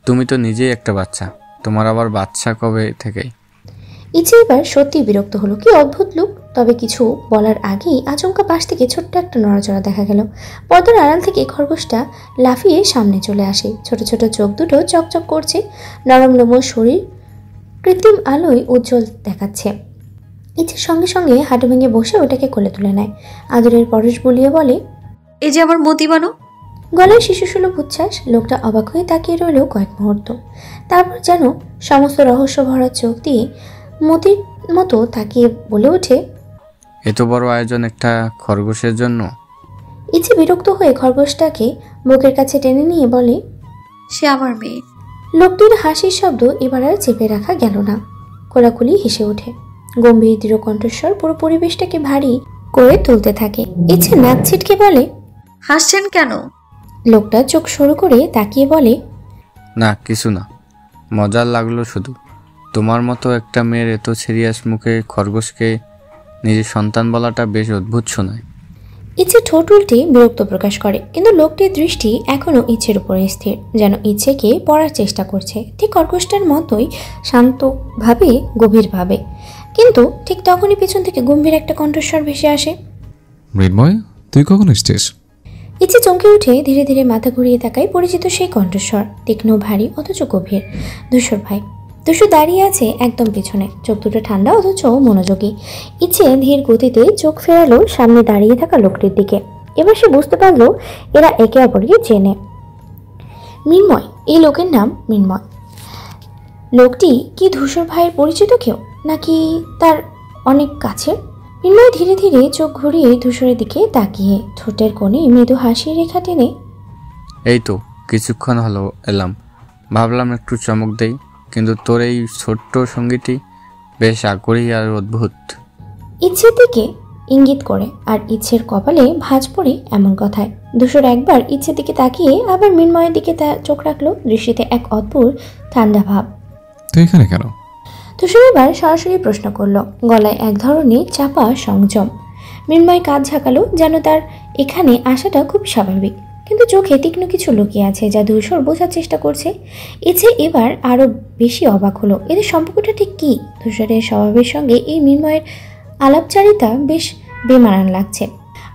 তুমি তো নিজেই একটা বাচ্চা, তোমার আবার বাচ্চা কবে থেকে? ইচ্ছে এবার সত্যি বিরক্ত হলো। কি অদ্ভুত লোক! তবে কিছু বলার আগেই আচমকা পাশ থেকে ছোট্ট একটা নড়াচড়া দেখা গেল। পর্দার আড়াল থেকে খরগোশটা লাফিয়ে সামনে চলে আসে। ছোট ছোট চোখ দুটো চকচক করছে, নরম লোমশ শরীর কৃত্রিম আলোয় উজ্জ্বল দেখাচ্ছে। ইচ্ছের সঙ্গে সঙ্গে হাঁটু ভেঙে বসে ওটাকে কোলে তুলে নেয়। আদরের পরশ বলিয়ে বলে, এই যে আমার মতিবানু। গলায় শিশুসুলভ উচ্ছ্বাস। লোকটা অবাক হয়ে তাকিয়ে রইল কয়েক মুহূর্ত, তারপর যেন সমস্ত রহস্য ভরা চোখ দিয়ে মতির মতো তাকিয়ে বলে ওঠে, এত বড় আয়োজন একটা খরগোশের জন্য? ইচ্ছে বিরক্ত হয়ে খরগোশটাকে বুকের কাছে টেনে নিয়ে বলে, সে আমার মেয়ে। লোকটির হাসির শব্দ এবার আর চেপে রাখা গেল না। কোলাকুলি হেসে ওঠে। গম্ভীর দৃঢ় কণ্ঠস্বর পুরো পরিবেশটাকে ভারী করে তুলতে থাকে। ইচ্ছে নাক ছিটকে বলে, হাসছেন কেন? লোকটা চোখ সরু করে তাকিয়ে বলে, না কিছু না, মজার লাগলো শুধু। তোমার মতো একটা মেয়ের এত সিরিয়াস মুখে খরগোশকে নিজের সন্তান বলাটা বেশ অদ্ভুত শোনায়। ইচ্ছে ঠোঁট উল্টে বিরক্ত প্রকাশ করে, কিন্তু লোকটির দৃষ্টি এখনো ইচ্ছের উপরে স্থির, যেন ইচ্ছেকে পড়ার চেষ্টা করছে, ঠিক খরগোশটার মতোই শান্তভাবে গভীরভাবে। কিন্তু ঠিক তখনই পিছন থেকে গম্ভীর একটা কণ্ঠস্বর ভেসে আসে, মৃন্ময়, তুই কখন এসছিস? ইচ্ছে চমকে উঠে ধীরে ধীরে মাথা ঘুরিয়ে তাকায়। পরিচিত সেই কণ্ঠস্বর, তীক্ষ্ণ ভারী অথচ গভীর। ধূসর ভাই। ধূসর দাঁড়িয়ে আছে একদম পিছনে, চোখ দুটো ঠান্ডা অথচ মনোযোগী। ইচ্ছে ধীর গতিতে চোখ ফেরালো সামনে দাঁড়িয়ে থাকা লোকটির দিকে। এবার সে বুঝতে পারলো এরা একে অপরকে চেনে। মৃন্ময়, এই লোকের নাম মৃন্ময়। লোকটি কি ধূসর ভাইয়ের পরিচিত কেউ, নাকি তার অনেক কাছের? মৃন্ময় ধীরে ধীরে চোখ ঘুরিয়ে ধূসরের দিকে তাকিয়ে ঠোঁটের কোণে মৃদু হাসির রেখা টেনে, এই তো কিছুক্ষণ হলো এলাম, ভাবলাম একটু চমক দেই, কিন্তু তোর এই ছোট্ট সঙ্গীটি বেশ আগ্রহী আর অদ্ভুত। ইচ্ছের দিকে ইঙ্গিত করে, আর ইচ্ছের কপালে ভাঁজ পড়ে এমন কথায়। ধূসর একবার ইচ্ছের দিকে তাকিয়ে আবার মৃন্ময়ের দিকে চোখ রাখলো, দৃষ্টিতে এক অদ্ভুত ঠান্ডা ভাব। তুই এখানে কেন? ধূসর এবার সরাসরি প্রশ্ন করলো, গলায় এক ধরনের চাপা সংযম। মৃন্ময় কাঁধ ঝাঁকালো, যেন তার এখানে আসাটা খুব স্বাভাবিক, কিন্তু চোখে তীক্ষ্ণ কিছু লুকিয়ে আছে যা ধূসর বোঝার চেষ্টা করছে। ইচ্ছে এবার আরো বেশি অবাক হলো, এদের সম্পর্কটা ঠিক কি? ধূসরের স্বভাবের সঙ্গে এই মৃন্ময়ের আলাপচারিতা বেশ বেমানান লাগছে।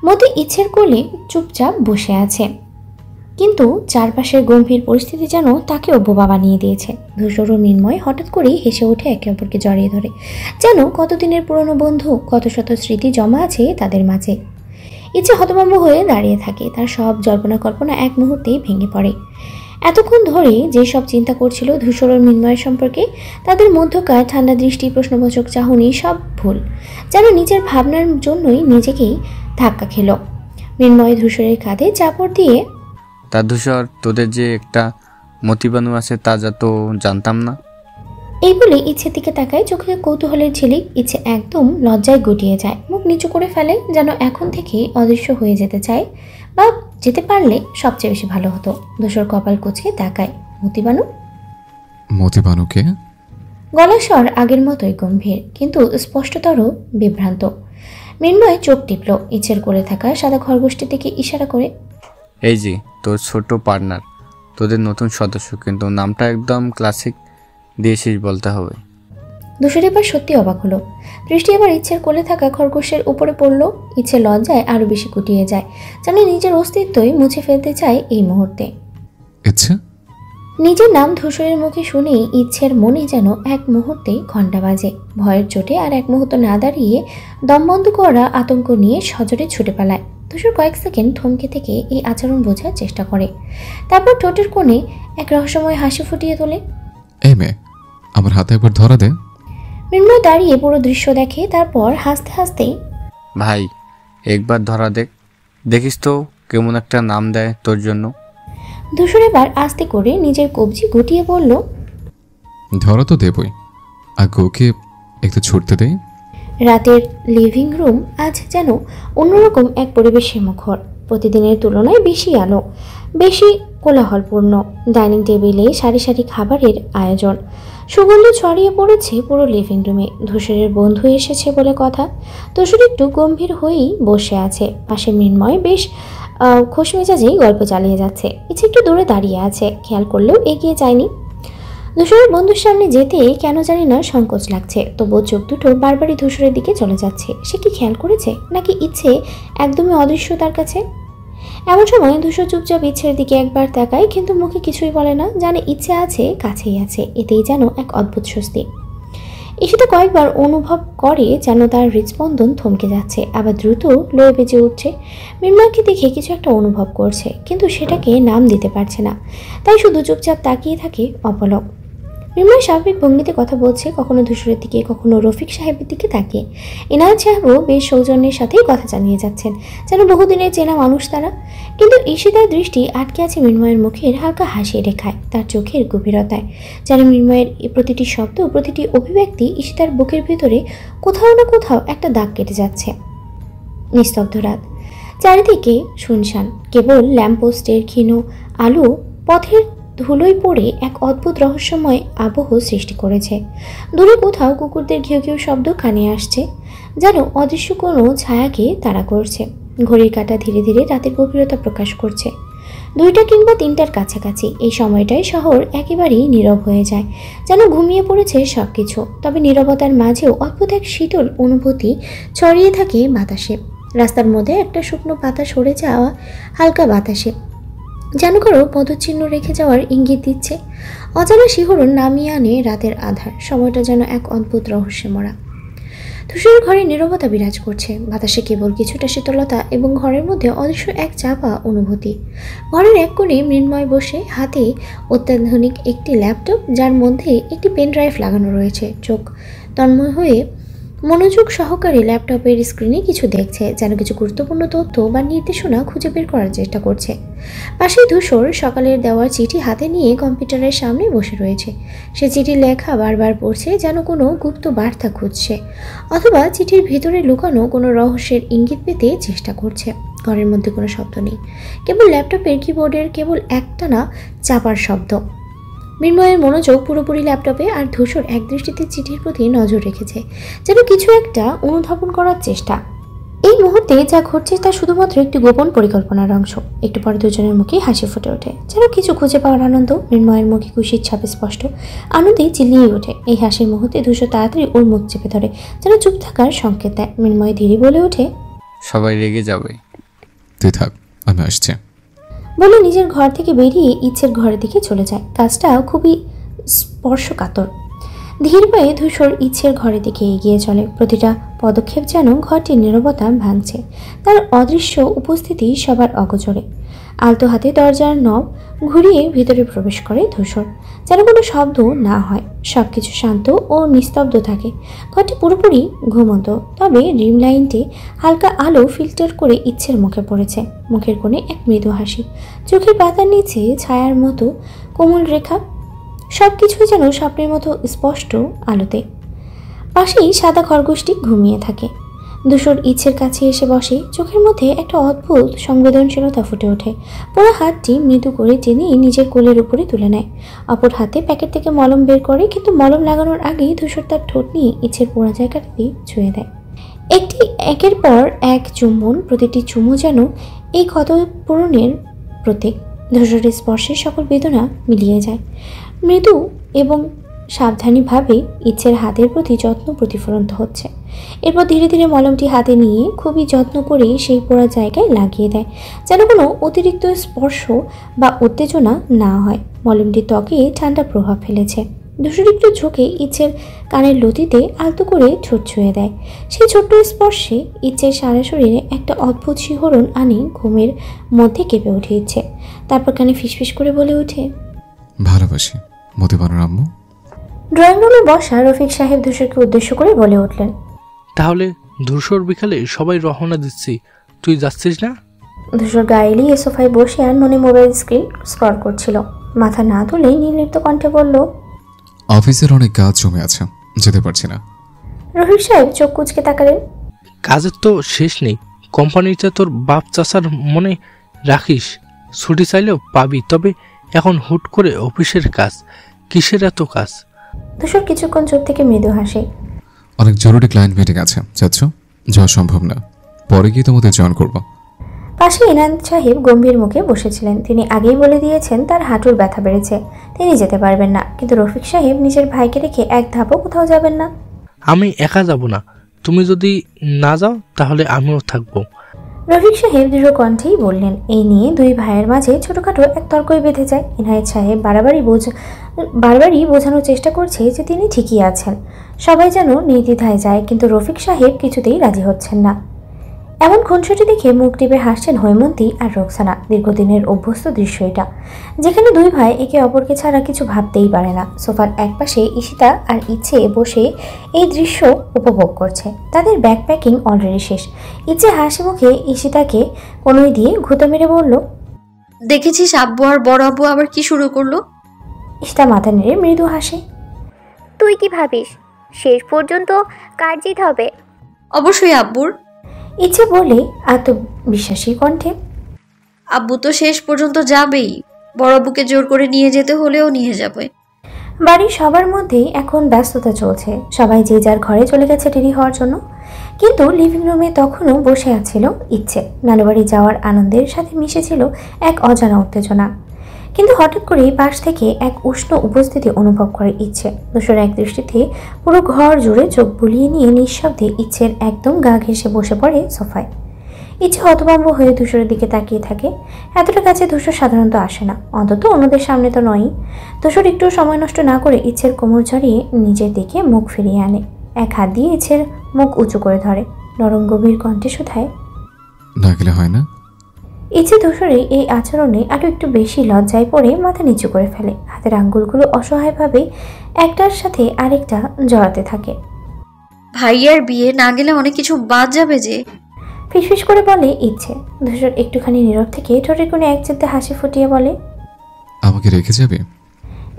মতি ইচ্ছের কোলে চুপচাপ বসে আছে, কিন্তু চারপাশের গম্ভীর পরিস্থিতি যেন তাকেও বোবা বানিয়ে দিয়েছে। ধূসর ও মৃন্ময় হঠাৎ করেই হেসে উঠে একে অপরকে জড়িয়ে ধরে, যেন কতদিনের পুরনো বন্ধু, কত শত স্মৃতি জমা আছে তাদের মাঝে। ইচ্ছে হতভম্ব হয়ে দাঁড়িয়ে থাকে, তার সব জল্পনা কল্পনা এক মুহূর্তেই ভেঙে পড়ে। এতক্ষণ ধরে যে সব চিন্তা করছিল ধূসর ও মৃন্ময়ের সম্পর্কে, তাদের মধ্যকার ঠান্ডা দৃষ্টি, প্রশ্নবাচক চাহনি সব ভুল, যেন নিজের ভাবনার জন্যই নিজেকেই ধাক্কা খেল। মৃন্ময় ধূসরের কাঁধে চাপড় দিয়ে, তা ধূসর, তোদের যে একটা মতিবানু আছে তা যা তো জানতাম না। এই বলে ইচ্ছের দিকে তাকায়, চোখে কৌতূহলের ঝিলিক। ইচ্ছে একদম লজ্জায় গুটিয়ে যায়, মুখ নিচু করে ফেলে, যেন এখন থেকে অদৃশ্য হয়ে যেতে চায়, বা যেতে পারলে সবচেয়ে বেশি ভালো হতো। ধূসর কপাল কুঁচকে তাকায়। মতিবানু? মতিবানুকে? গলার স্বর আগের মতোই গম্ভীর, কিন্তু স্পষ্টতর বিভ্রান্ত। মৃন্ময় চোখ টিপল, ইচ্ছের কোলে থাকা সাদা খরগোশটির দিকে ইশারা করে, এই যে তোর ছোট পার্টনার, তোদের নতুন সদস্য, কিন্তু নামটা একদম ক্লাসিক দিয়েছিস বলতে হবে। ধূসর এবার সত্যি অবাক হলো, দৃষ্টি এবার ইচ্ছের কোলে থাকা খরগোশের উপরে পড়ল। ইচ্ছে লজ্জায় আরো বেশি গুটিয়ে যায়, যেন নিজের অস্তিত্বই মুছে ফেলতে চায় এই মুহূর্তে। ইচ্ছে? নিজের নাম ধূসরের মুখে শুনেই ইচ্ছের মনে যেন এক মুহূর্তে ঘণ্টা বাজে। ভয়ের চোটে আর এক মুহূর্ত না দাঁড়িয়ে দম বন্ধ করা আতঙ্ক নিয়ে সজোরে ছুটে পালায়। ধূসর কয়েক সেকেন্ড থমকে থেকে এই আচরণ বোঝার চেষ্টা করে, তারপর ঠোঁটের কোণে এক রহস্যময় হাসি ফুটিয়ে তোলে। এই মেয়ে, আমার হাতে একবার ধরা দে। মৃন্ময় দাঁড়িয়ে পুরো দৃশ্য দেখে, তারপর হাসতে হাসতে, ভাই একবার ধরা দেখিস তো কেমন একটা নাম দেয় তোর জন্য। ধূসর এবার আস্তে করে নিজের কবজি গুটিয়ে বলল, ধরা তো দেবই, আগে ওকে একটু ছুটতে দে। রাতের লিভিং রুম আজ যেন অন্যরকম এক পরিবেশে মুখর। প্রতিদিনের তুলনায় বেশি আলো, বেশি কোলাহলপূর্ণ। ডাইনিং টেবিলে সারি সারি খাবারের আয়োজন, সুগন্ধ ছড়িয়ে পড়েছে পুরো লিভিং রুমে। ধূসরের বন্ধু এসেছে বলে কথা। ধূসর একটু গম্ভীর হয়েই বসে আছে, পাশে মৃন্ময় বেশ খোশ মেজাজেই গল্প চালিয়ে যাচ্ছে। ইচ্ছে একটু দূরে দাঁড়িয়ে আছে, খেয়াল করলেও এগিয়ে যায়নি। ধূসরের বন্ধুর সামনে যেতে কেন জানি না সংকোচ লাগছে, তবুও চোখ দুটো বারবারই ধূসরের দিকে চলে যাচ্ছে। সে কি খেয়াল করেছে, নাকি ইচ্ছে একদমই অদৃশ্য তার কাছে? এমন সময় ধূসর চুপচাপ ইচ্ছের দিকে একবার তাকায়, কিন্তু মুখে কিছুই বলে না, জানে ইচ্ছে আছে, কাছেই আছে। এতেই যেন এক অদ্ভুত স্বস্তি। ঈশিতা কয়েকবার অনুভব করে যেন তার হৃদস্পন্দন থমকে যাচ্ছে, আবার দ্রুত লয়ে বেজে উঠছে। মৃন্ময়কে দেখে কিছু একটা অনুভব করছে, কিন্তু সেটাকে নাম দিতে পারছে না, তাই শুধু চুপচাপ তাকিয়ে থাকে অপলক। মৃন্ময় স্বাভাবিক ভঙ্গিতে কথা বলছে, কখনো ধূসরের দিকে, কখনো রফিক সাহেবের দিকে তাকিয়ে। এনায়েত সাহেবও বেশ সৌজন্যের সাথেই কথা জানিয়ে যাচ্ছেন, যেন বহুদিনের চেনা মানুষ তারা। কিন্তু ঈশিতার দৃষ্টি আটকে আছে মৃন্ময়ের মুখের হালকা হাসির রেখায়, তার চোখের গভীরতায়। যেন মৃন্ময়ের প্রতিটি শব্দ, প্রতিটি অভিব্যক্তি ঈশিতার বুকের ভিতরে কোথাও না কোথাও একটা দাগ কেটে যাচ্ছে। নিস্তব্ধ রাত, চারিদিকে শুনশান, কেবল ল্যাম্পপোস্টের ক্ষীণ আলো পথের ধুলোয় পড়ে এক অদ্ভুত রহস্যময় আবহ সৃষ্টি করেছে। দূরে কোথাও কুকুরদের ঘেউ ঘেউ শব্দ কানে আসছে, যেন অদৃশ্য কোনো ছায়াকে তাড়া করছে। ঘড়ির কাঁটা ধীরে ধীরে রাতের গভীরতা প্রকাশ করছে। 2টা কিংবা 3টার কাছাকাছি। এই সময়টায় শহর একেবারেই নীরব হয়ে যায়, যেন ঘুমিয়ে পড়েছে সব কিছু। তবে নীরবতার মাঝেও অদ্ভুত এক শীতল অনুভূতি ছড়িয়ে থাকে বাতাসে। রাস্তার মধ্যে একটা শুকনো পাতা সরে যাওয়া হালকা বাতাসে যেন কারো পদচিহ্ন রেখে যাওয়ার ইঙ্গিত দিচ্ছে। অজানা শিহরণ নামিয়ে আনে রাতের আধার। সময়টা যেন এক অদ্ভুত রহস্যে মরা। ধূসরের ঘরে নীরবতা বিরাজ করছে, বাতাসে কেবল কিছুটা শীতলতা এবং ঘরের মধ্যে অদৃশ্য এক চাপা অনুভূতি। ঘরের এক কোণে মৃন্ময় বসে, হাতে অত্যাধুনিক একটি ল্যাপটপ, যার মধ্যে একটি পেন ড্রাইভ লাগানো রয়েছে। চোখ তন্ময় হয়ে মনোযোগ সহকারে ল্যাপটপের স্ক্রিনে কিছু দেখছে, যেন কিছু গুরুত্বপূর্ণ তথ্য বা নির্দেশনা খুঁজে বের করার চেষ্টা করছে। পাশে ধূসর সকালের দেওয়া চিঠি হাতে নিয়ে কম্পিউটারের সামনে বসে রয়েছে। সে চিঠির লেখা বারবার পড়ছে, যেন কোনো গুপ্ত বার্তা খুঁজছে, অথবা চিঠির ভেতরে লুকানো কোনো রহস্যের ইঙ্গিত পেতে চেষ্টা করছে। ঘরের মধ্যে কোনো শব্দ নেই, কেবল ল্যাপটপের কিবোর্ডের কেবল একটানা চাপার শব্দ। মৃন্ময়ের মনোযোগ পুরোপুরি ল্যাপটপে, আর ধূসর একদৃষ্টিতে চিঠির প্রতি নজর রেখেছে, যেন কিছু একটা অনুধাবন করার চেষ্টা। এই মুহূর্তে যা ঘটছে তা শুধুমাত্র একটি গোপন পরিকল্পনার অংশ। একটু পরে দুজনের মুখে হাসি ফুটে ওঠে, যেন কিছু খুঁজে পাওয়ার আনন্দ। মৃন্ময়ের মুখে খুশির ছাপে স্পষ্ট, আনন্দে চিল্লিয়ে ওঠে। এই হাসির মুহূর্তে ধূসর তাড়াতাড়ি ওর মুখ চেপে ধরে, যেন চুপ থাকার সংকেত দেয়। মৃন্ময় ধীরে বলে ওঠে, সবাই রেগে যাবে। তুই থাক, আমি আসছি বলে নিজের ঘর থেকে বেরিয়ে ইচ্ছের ঘরের দিকে চলে যায়। কাজটা খুবই স্পর্শকাতর। ধীর পায়ে ধূসর ইচ্ছের ঘরের দিকে এগিয়ে চলে। প্রতিটা পদক্ষেপ যেন ঘরটির নীরবতা ভাঙছে, তার অদৃশ্য উপস্থিতি সবার অগোচরে। আলতো হাতে দরজার নব ঘুরিয়ে ভিতরে প্রবেশ করে ধূসর, যেন কোনো শব্দ না হয়, সব কিছু শান্ত ও নিস্তব্ধ থাকে। ঘরটি পুরোপুরি ঘুমন্ত, তবে ড্রিম লাইনটি হালকা আলো ফিল্টার করে ইচ্ছের মুখে পড়েছে। মুখের কোণে এক মৃদু হাসি, চোখের পাতার নিচে ছায়ার মতো কোমল রেখা। সব কিছুই যেন স্বপ্নের মতো স্পষ্ট আলোতে। পাশেই সাদা খরগোশটি ঘুমিয়ে থাকে। ধূসর ইচ্ছের কাছে এসে বসে, চোখের মধ্যে একটা অদ্ভুত সংবেদনশীলতা ফুটে ওঠে। পুরো হাতটি মৃদু করে টেনে নিজের কোলের উপরে তুলে নেয়। অপর হাতে প্যাকেট থেকে মলম বের করে, কিন্তু মলম লাগানোর আগেই ধূসর তার ঠোঁট নিয়ে ইচ্ছের পোড়া জায়গাটি ছুঁয়ে দেয়। একের পর এক চুম্বন, প্রতিটি চুমু যেন এই ক্ষত পূরণের প্রতীক। ধূসরের স্পর্শে সকল বেদনা মিলিয়ে যায়। মৃদু এবং সাবধানীভাবে ইচ্ছের হাতের প্রতি যত্ন প্রতিফলিত হচ্ছে। এরপর ধীরে ধীরে মলমটি হাতে নিয়ে খুবই যত্ন করে সেই পোড়া জায়গায় লাগিয়ে দেয়, যেন কোনো অতিরিক্ত স্পর্শ বা উত্তেজনা না হয়। মলমটি ত্বকে ঠান্ডা প্রভাব ফেলেছে। ধূসর একটু ঝুঁকে ইচ্ছের কানের লতিতে আলতো করে ঠোঁট ছুঁয়ে দেয়। সেই ছোট্ট স্পর্শে ইচ্ছের সারা শরীরে একটা অদ্ভুত শিহরণ আনে, ঘুমের মধ্যে কেঁপে উঠে ইচ্ছে। তারপর কানে ফিসফিস করে বলে ওঠে, ভালোবাসি মতিবানুর আম্মু। ড্রয়িং রুমে বসা রফিক সাহেব ধূসরকে উদ্দেশ্য করে বলে উঠলেন, তাহলে ধূসর বিকালে সবাই রওনা দিচ্ছি, তুই যাচ্ছিস না? ধূসর গায়ে এলিয়ে সোফায় বসে আনমনে মোবাইল স্ক্রিন স্ক্রল করছিল। মাথা না তুলে নির্লিপ্ত কণ্ঠে বলল, অফিসের অনেক কাজ জমে আছে, যেতে পারছি না। রফিক সাহেব চোখ কুঁচকে তাকালেন। কাজের তো শেষ নেই, কোম্পানিতে তোর বাপ চাচার মনে রাখিস, ছুটি চাইলেও পাবি, তবে এখন হুট করে অফিসের কাজ, কিসের এত কাজ? ধূসর কিছুক্ষণ চুপ থেকে মৃদু হাসে। অনেক জরুরি ক্লায়েন্ট মিটিং আছে, চাচ্ছ? যাওয়া সম্ভব না, পরে গিয়ে তোমাদের জয়েন করব। পাশে এনায়েত সাহেব গম্ভীর মুখে বসেছিলেন। তিনি আগেই বলে দিয়েছেন তার হাঁটুর ব্যথা বেড়েছে, তিনি যেতে পারবেন না। কিন্তু রফিক সাহেব নিজের ভাইকে রেখে এক ধাপও কোথাও যাবেন না। আমি একা যাব না, তুমি যদি না যাও তাহলে আমিও থাকবো। রফিক সাহেব দৃঢ় কণ্ঠেই বললেন। এই নিয়ে দুই ভাইয়ের মাঝে ছোটখাটো এক তর্কই বেঁধে যায়। এনায়েত সাহেব বারবারই বোঝানোর চেষ্টা করছে যে তিনি ঠিকই আছেন। সবাই যেন নির্দ্বিধায় যায়, কিন্তু রফিক সাহেব কিছুতেই রাজি হচ্ছেন না। এমন খুনসুটি দেখে মুখ টিপে হাসছেন হৈমন্তী আর রোকসানা। দীর্ঘদিনের অভ্যস্ত দৃশ্য এটা, যেখানে দুই ভাই একে অপরকে ছাড়া কিছু ভাবতেই পারে না। সোফার একপাশে ঈশিতা আর ইচ্ছে বসে এই দৃশ্য উপভোগ করছে। তাদের ব্যাকপ্যাকিং অলরেডি শেষ। ইচ্ছে হাসি মুখে ঈশিতাকে কনুই দিয়ে ঘুঁতো মেরে বলল, দেখেছিস আব্বু আর বড় আব্বু আবার কি শুরু করলো? ঈশিতা মাথা নেড়ে মৃদু হাসে। তুই কি ভাবিস শেষ পর্যন্ত কার জিত হবে? অবশ্যই আব্বুর। ইচ্ছে বলে আত্মবিশ্বাসী কণ্ঠে। আব্বু তো শেষ পর্যন্ত যাবেই, বড় আব্বুকে জোর করে নিয়ে যেতে হলেও নিয়ে যাবে। বাড়ির সবার মধ্যেই এখন ব্যস্ততা চলছে। সবাই যে যার ঘরে চলে গেছে রেডি হওয়ার জন্য, কিন্তু লিভিং রুমে তখনও বসে আছিল ইচ্ছে। নানুবাড়ি যাওয়ার আনন্দের সাথে মিশেছিল এক অজানা উত্তেজনা। কিন্তু হঠাৎ করেই পাশ থেকে এক উষ্ণ উপস্থিতি অনুভব করে ইচ্ছে। দোসর এক দৃষ্টিতে পুরো ঘর জুড়ে চোখ বুলিয়ে নিয়ে নিঃশব্দে ইচ্ছের একদম গা ঘেঁষে বসে পড়ে সোফায়। ইচ্ছে হতভম্ব হয়ে ধূসরের দিকে তাকিয়ে থাকে। এতটা কাছে ধূসর সাধারণত আসে না, অন্তত অন্যদের সামনে তো নয়ই। ধূসর একটু সময় নষ্ট না করে ইচ্ছের কোমর ঝরিয়ে নিজের দিকে মুখ ফিরিয়ে আনে। এক হাত দিয়ে ইচ্ছের মুখ উঁচু করে ধরে, নরম গভীর কণ্ঠে শুধায়, না গেলে হয় না? ইচ্ছে ধূসরের এই আচরণে আরও একটু বেশি লজ্জায় পড়ে মাথা নিচু করে ফেলে। হাতের আঙ্গুলগুলো অসহায়ভাবে একটার সাথে আরেকটা জড়াতে থাকে। ভাইয়ার বিয়ে না গেলে অনেক কিছু বাদ যাবে যে। ফিসফিস করে বলে ইচ্ছে। ধূসর একটুখানি নীরব থেকে ঠোঁটের কোণে এক চিলতে হাসি ফুটিয়ে বলে, আমাকে রেখে যাবে?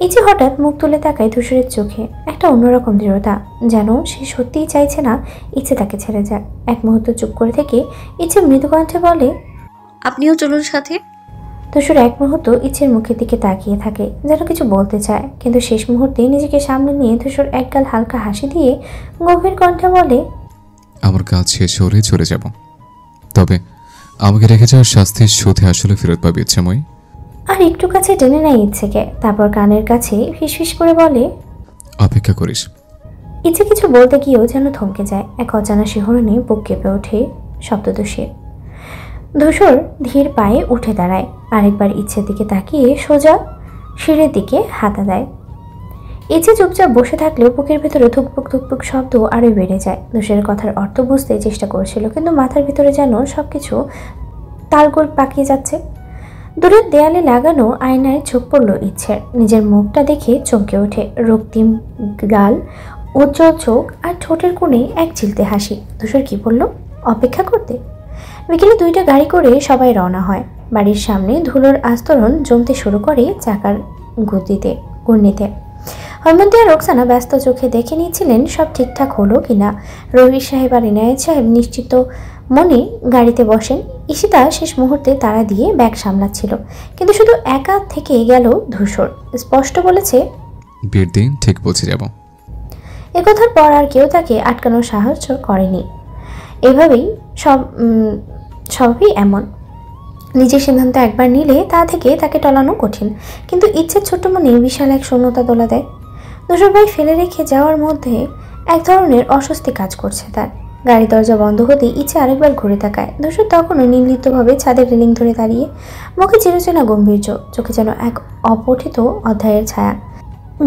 ইচ্ছে হঠাৎ মুখ তুলে তাকায় ধূসরের চোখে। একটা অন্যরকম দৃঢ়তা, যেন সে সত্যিই চাইছে না ইচ্ছে তাকে ছেড়ে যায়। এক মুহূর্ত চুপ করে থেকে ইচ্ছে মৃদু কণ্ঠে বলে, আপনিও চলুন সাথে। ধূসর এক মুহূর্ত ইচ্ছের মুখের দিকে তাকিয়ে থাকে, যেন কিছু বলতে চায়, কিন্তু শেষ মুহূর্তে নিজেকে সামনে নিয়ে ধূসর একগাল হালকা হাসি দিয়ে গভীর কণ্ঠে বলে, আমার কাজ শেষ হলে চলে যাব, তবে আমাকে রেখে যাওয়ার শাস্তির শোধে আসলে ফেরত পাবে ইচ্ছাময়ী। আর একটু কাছে টেনে নেয় ইচ্ছেকে। তারপর কানের কাছে ফিসফিস করে বলে, অপেক্ষা করিস। ইচ্ছে কিছু বলতে গিয়েও যেন থমকে যায়। এক অজানা শিহরণে বুক কেঁপে ওঠে শব্দদোষে। ধূসর ধীর পায়ে উঠে দাঁড়ায়, আরেকবার ইচ্ছের দিকে তাকিয়ে সোজা সিঁড়ির দিকে হাতা দেয়। ইচ্ছে চুপচাপ বসে থাকলেও বুকের ভেতরে ধুকপুক ধুকপুক শব্দ আরও বেড়ে যায়। ধূসরের কথার অর্থ বুঝতে চেষ্টা করেছিল, কিন্তু মাথার ভিতরে যেন সবকিছু তালগোল পাকিয়ে যাচ্ছে। দূরের দেয়ালে লাগানো আয়নায় চোখ পড়ল ইচ্ছের। নিজের মুখটা দেখে চমকে ওঠে। রক্তিম গাল, উজ্জ্বল চোখ আর ঠোঁটের কোণে এক চিলতে হাসি। ধূসর কি বলল? অপেক্ষা করতে। বিকেলে 2টা গাড়ি করে সবাই রওনা হয়। বাড়ির সামনে ধুলোর আস্তরণ জমতে শুরু করে চাকার ঘূর্ণিতে। হৈমন্তী আর রোকসানা ব্যস্ত চোখে দেখে নিচ্ছিলেন সব ঠিকঠাক হলো কিনা। রবির সাহেব আর ইনায়েত সাহেব নিশ্চিত মনে গাড়িতে বসেন। ঈশিতা শেষ মুহূর্তে তাড়া দিয়ে ব্যাগ সামলাচ্ছিল, কিন্তু শুধু একা থেকে গেল ধূসর। স্পষ্ট বলেছে, বিয়ের দিন ঠিক পৌঁছে যাব। একথার পর আর কেউ তাকে আটকানোর সাহায্য করেনি। এভাবেই সবই এমন। নিজের সিদ্ধান্ত একবার নিলে তা থেকে তাকে টলানো কঠিন, কিন্তু ইচ্ছের ছোট্ট মনে বিশাল এক শূন্যতা দোলা দেয়। ধূসর ভাই ফেলে রেখে যাওয়ার মধ্যে এক ধরনের অস্বস্তি কাজ করছে তার। গাড়ি দরজা বন্ধ হতে ইচ্ছে আরেকবার ঘুরে তাকায়। ধূসর তখনও নির্লিপ্তভাবে ছাদের রেলিং ধরে দাঁড়িয়ে, মুখে চিরচেনা গম্ভীর্য, চোখে যেন এক অপঠিত অধ্যায়ের ছায়া।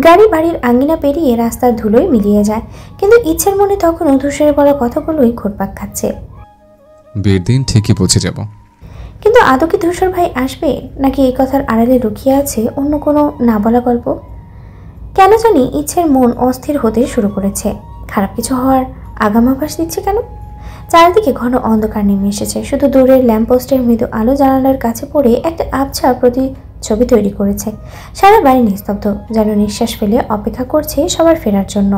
গাড়ি বাড়ির আঙ্গিনা পেরিয়ে রাস্তার ধুলোয় মিলিয়ে যায়, কিন্তু ইচ্ছের মনে তখনও ধূসরের বলা কথাগুলোই ঘুরপাক খাচ্ছে। বিয়ের দিন ঠিকই পৌঁছে যাব। কিন্তু আদৌ কি ধূসর ভাই আসবে, নাকি এই কথার আড়ালে লুকিয়ে আছে অন্য কোনো না বলা গল্প? কেন জানি ইচ্ছের মন অস্থির হতে শুরু করেছে। খারাপ কিছু হওয়ার আগাম আভাস দিচ্ছে কেন? চারিদিকে ঘন অন্ধকার নেমে এসেছে। শুধু দূরের ল্যাম্পপোস্টের মৃদু আলো জানালার কাছে পড়ে একটা আবছা প্রতিছবি তৈরি করেছে। সারা বাড়ি নিস্তব্ধ, যেন নিঃশ্বাস ফেলে অপেক্ষা করছে সবার ফেরার জন্য।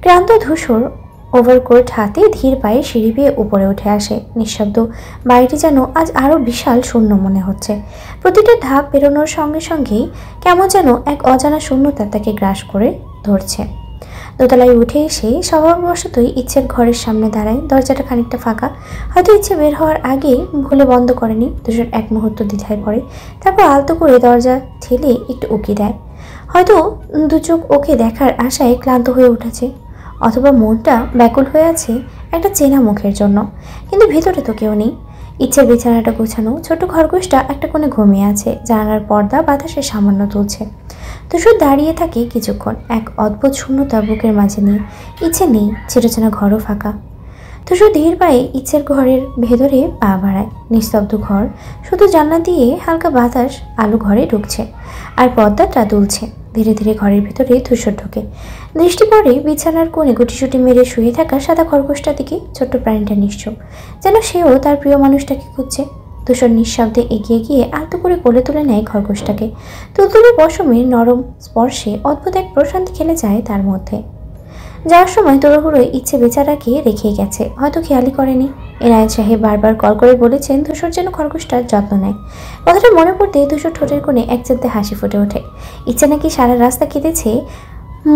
ক্লান্ত ধূসর ওভারকোট হাতে ধীর পায়ে সিঁড়ি বেয়ে উপরে উঠে আসে। নিঃশব্দ বাড়িটি যেন আজ আরও বিশাল শূন্য মনে হচ্ছে। প্রতিটা ধাপ পেরোনোর সঙ্গে সঙ্গেই কেমন যেন এক অজানা শূন্যতা তাকে গ্রাস করে ধরছে। দোতলায় উঠে এসে স্বভাববশতই ইচ্ছের ঘরের সামনে দাঁড়ায়। দরজাটা খানিকটা ফাঁকা, হয়তো ইচ্ছে বের হওয়ার আগেই ভুলে বন্ধ করেনি। ধূসর এক মুহূর্ত দ্বিধায় পড়ে, তারপর আলতো করে দরজা ঠেলে একটু উকি দেয়। হয়তো দু চোখ ওকে দেখার আশায় ক্লান্ত হয়ে উঠেছে, অথবা মনটা ব্যাকুল হয়ে আছে একটা চেনা মুখের জন্য। কিন্তু ভিতরে তো কেউ নেই। ইচ্ছের বিছানাটা গোছানো, ছোট খরগোশটা একটা কোণে ঘুমিয়ে আছে। জানালার পর্দা বাতাসে সামান্য তুলছে। ধূসর দাঁড়িয়ে থাকে কিছুক্ষণ, এক অদ্ভুত শূন্যতা বুকের মাঝে নিয়ে। ইচ্ছে নেই, চিরচেনা ঘরও ফাঁকা। ধূসর ধীর পায়ে ইচ্ছের ঘরের ভেতরে পা বাড়ায়। নিস্তব্ধ ঘর, শুধু জানলা দিয়ে হালকা বাতাস আলো ঘরে ঢুকছে আর পর্দাটা দুলছে। ধীরে ধীরে ঘরের ভেতরে ধূসর ঢোকে। দৃষ্টি পড়ে বিছানার কোণে গুটিসুটি মেরে শুয়ে থাকা সাদা খরগোশটার দিকে। ছোট্ট প্রাণীটা নিশ্চুপ, যেন সেও তার প্রিয় মানুষটাকে খুঁজছে। ধূসর নিঃশব্দে এগিয়ে গিয়ে আলতো করে কোলে তুলে নেয় খরগোশটাকে। তুলতুলে পশমের নরম স্পর্শে অদ্ভুত এক প্রশান্তি খেলে যায় তার মধ্যে। যাওয়ার সময় তড়িঘড়ি ইচ্ছে বেচারাকে রেখেই গেছে, হয়তো খেয়ালই করেনি। এনায়েত সাহেব বারবার কল করে বলেছেন ধূসর যেন খরগোশটার যত্ন নেয়। কথাটা মনে পড়তে ধূসর ঠোঁটের কোণে এক চিলতে হাসি ফুটে ওঠে। ইচ্ছে নাকি সারা রাস্তা কেঁদেছে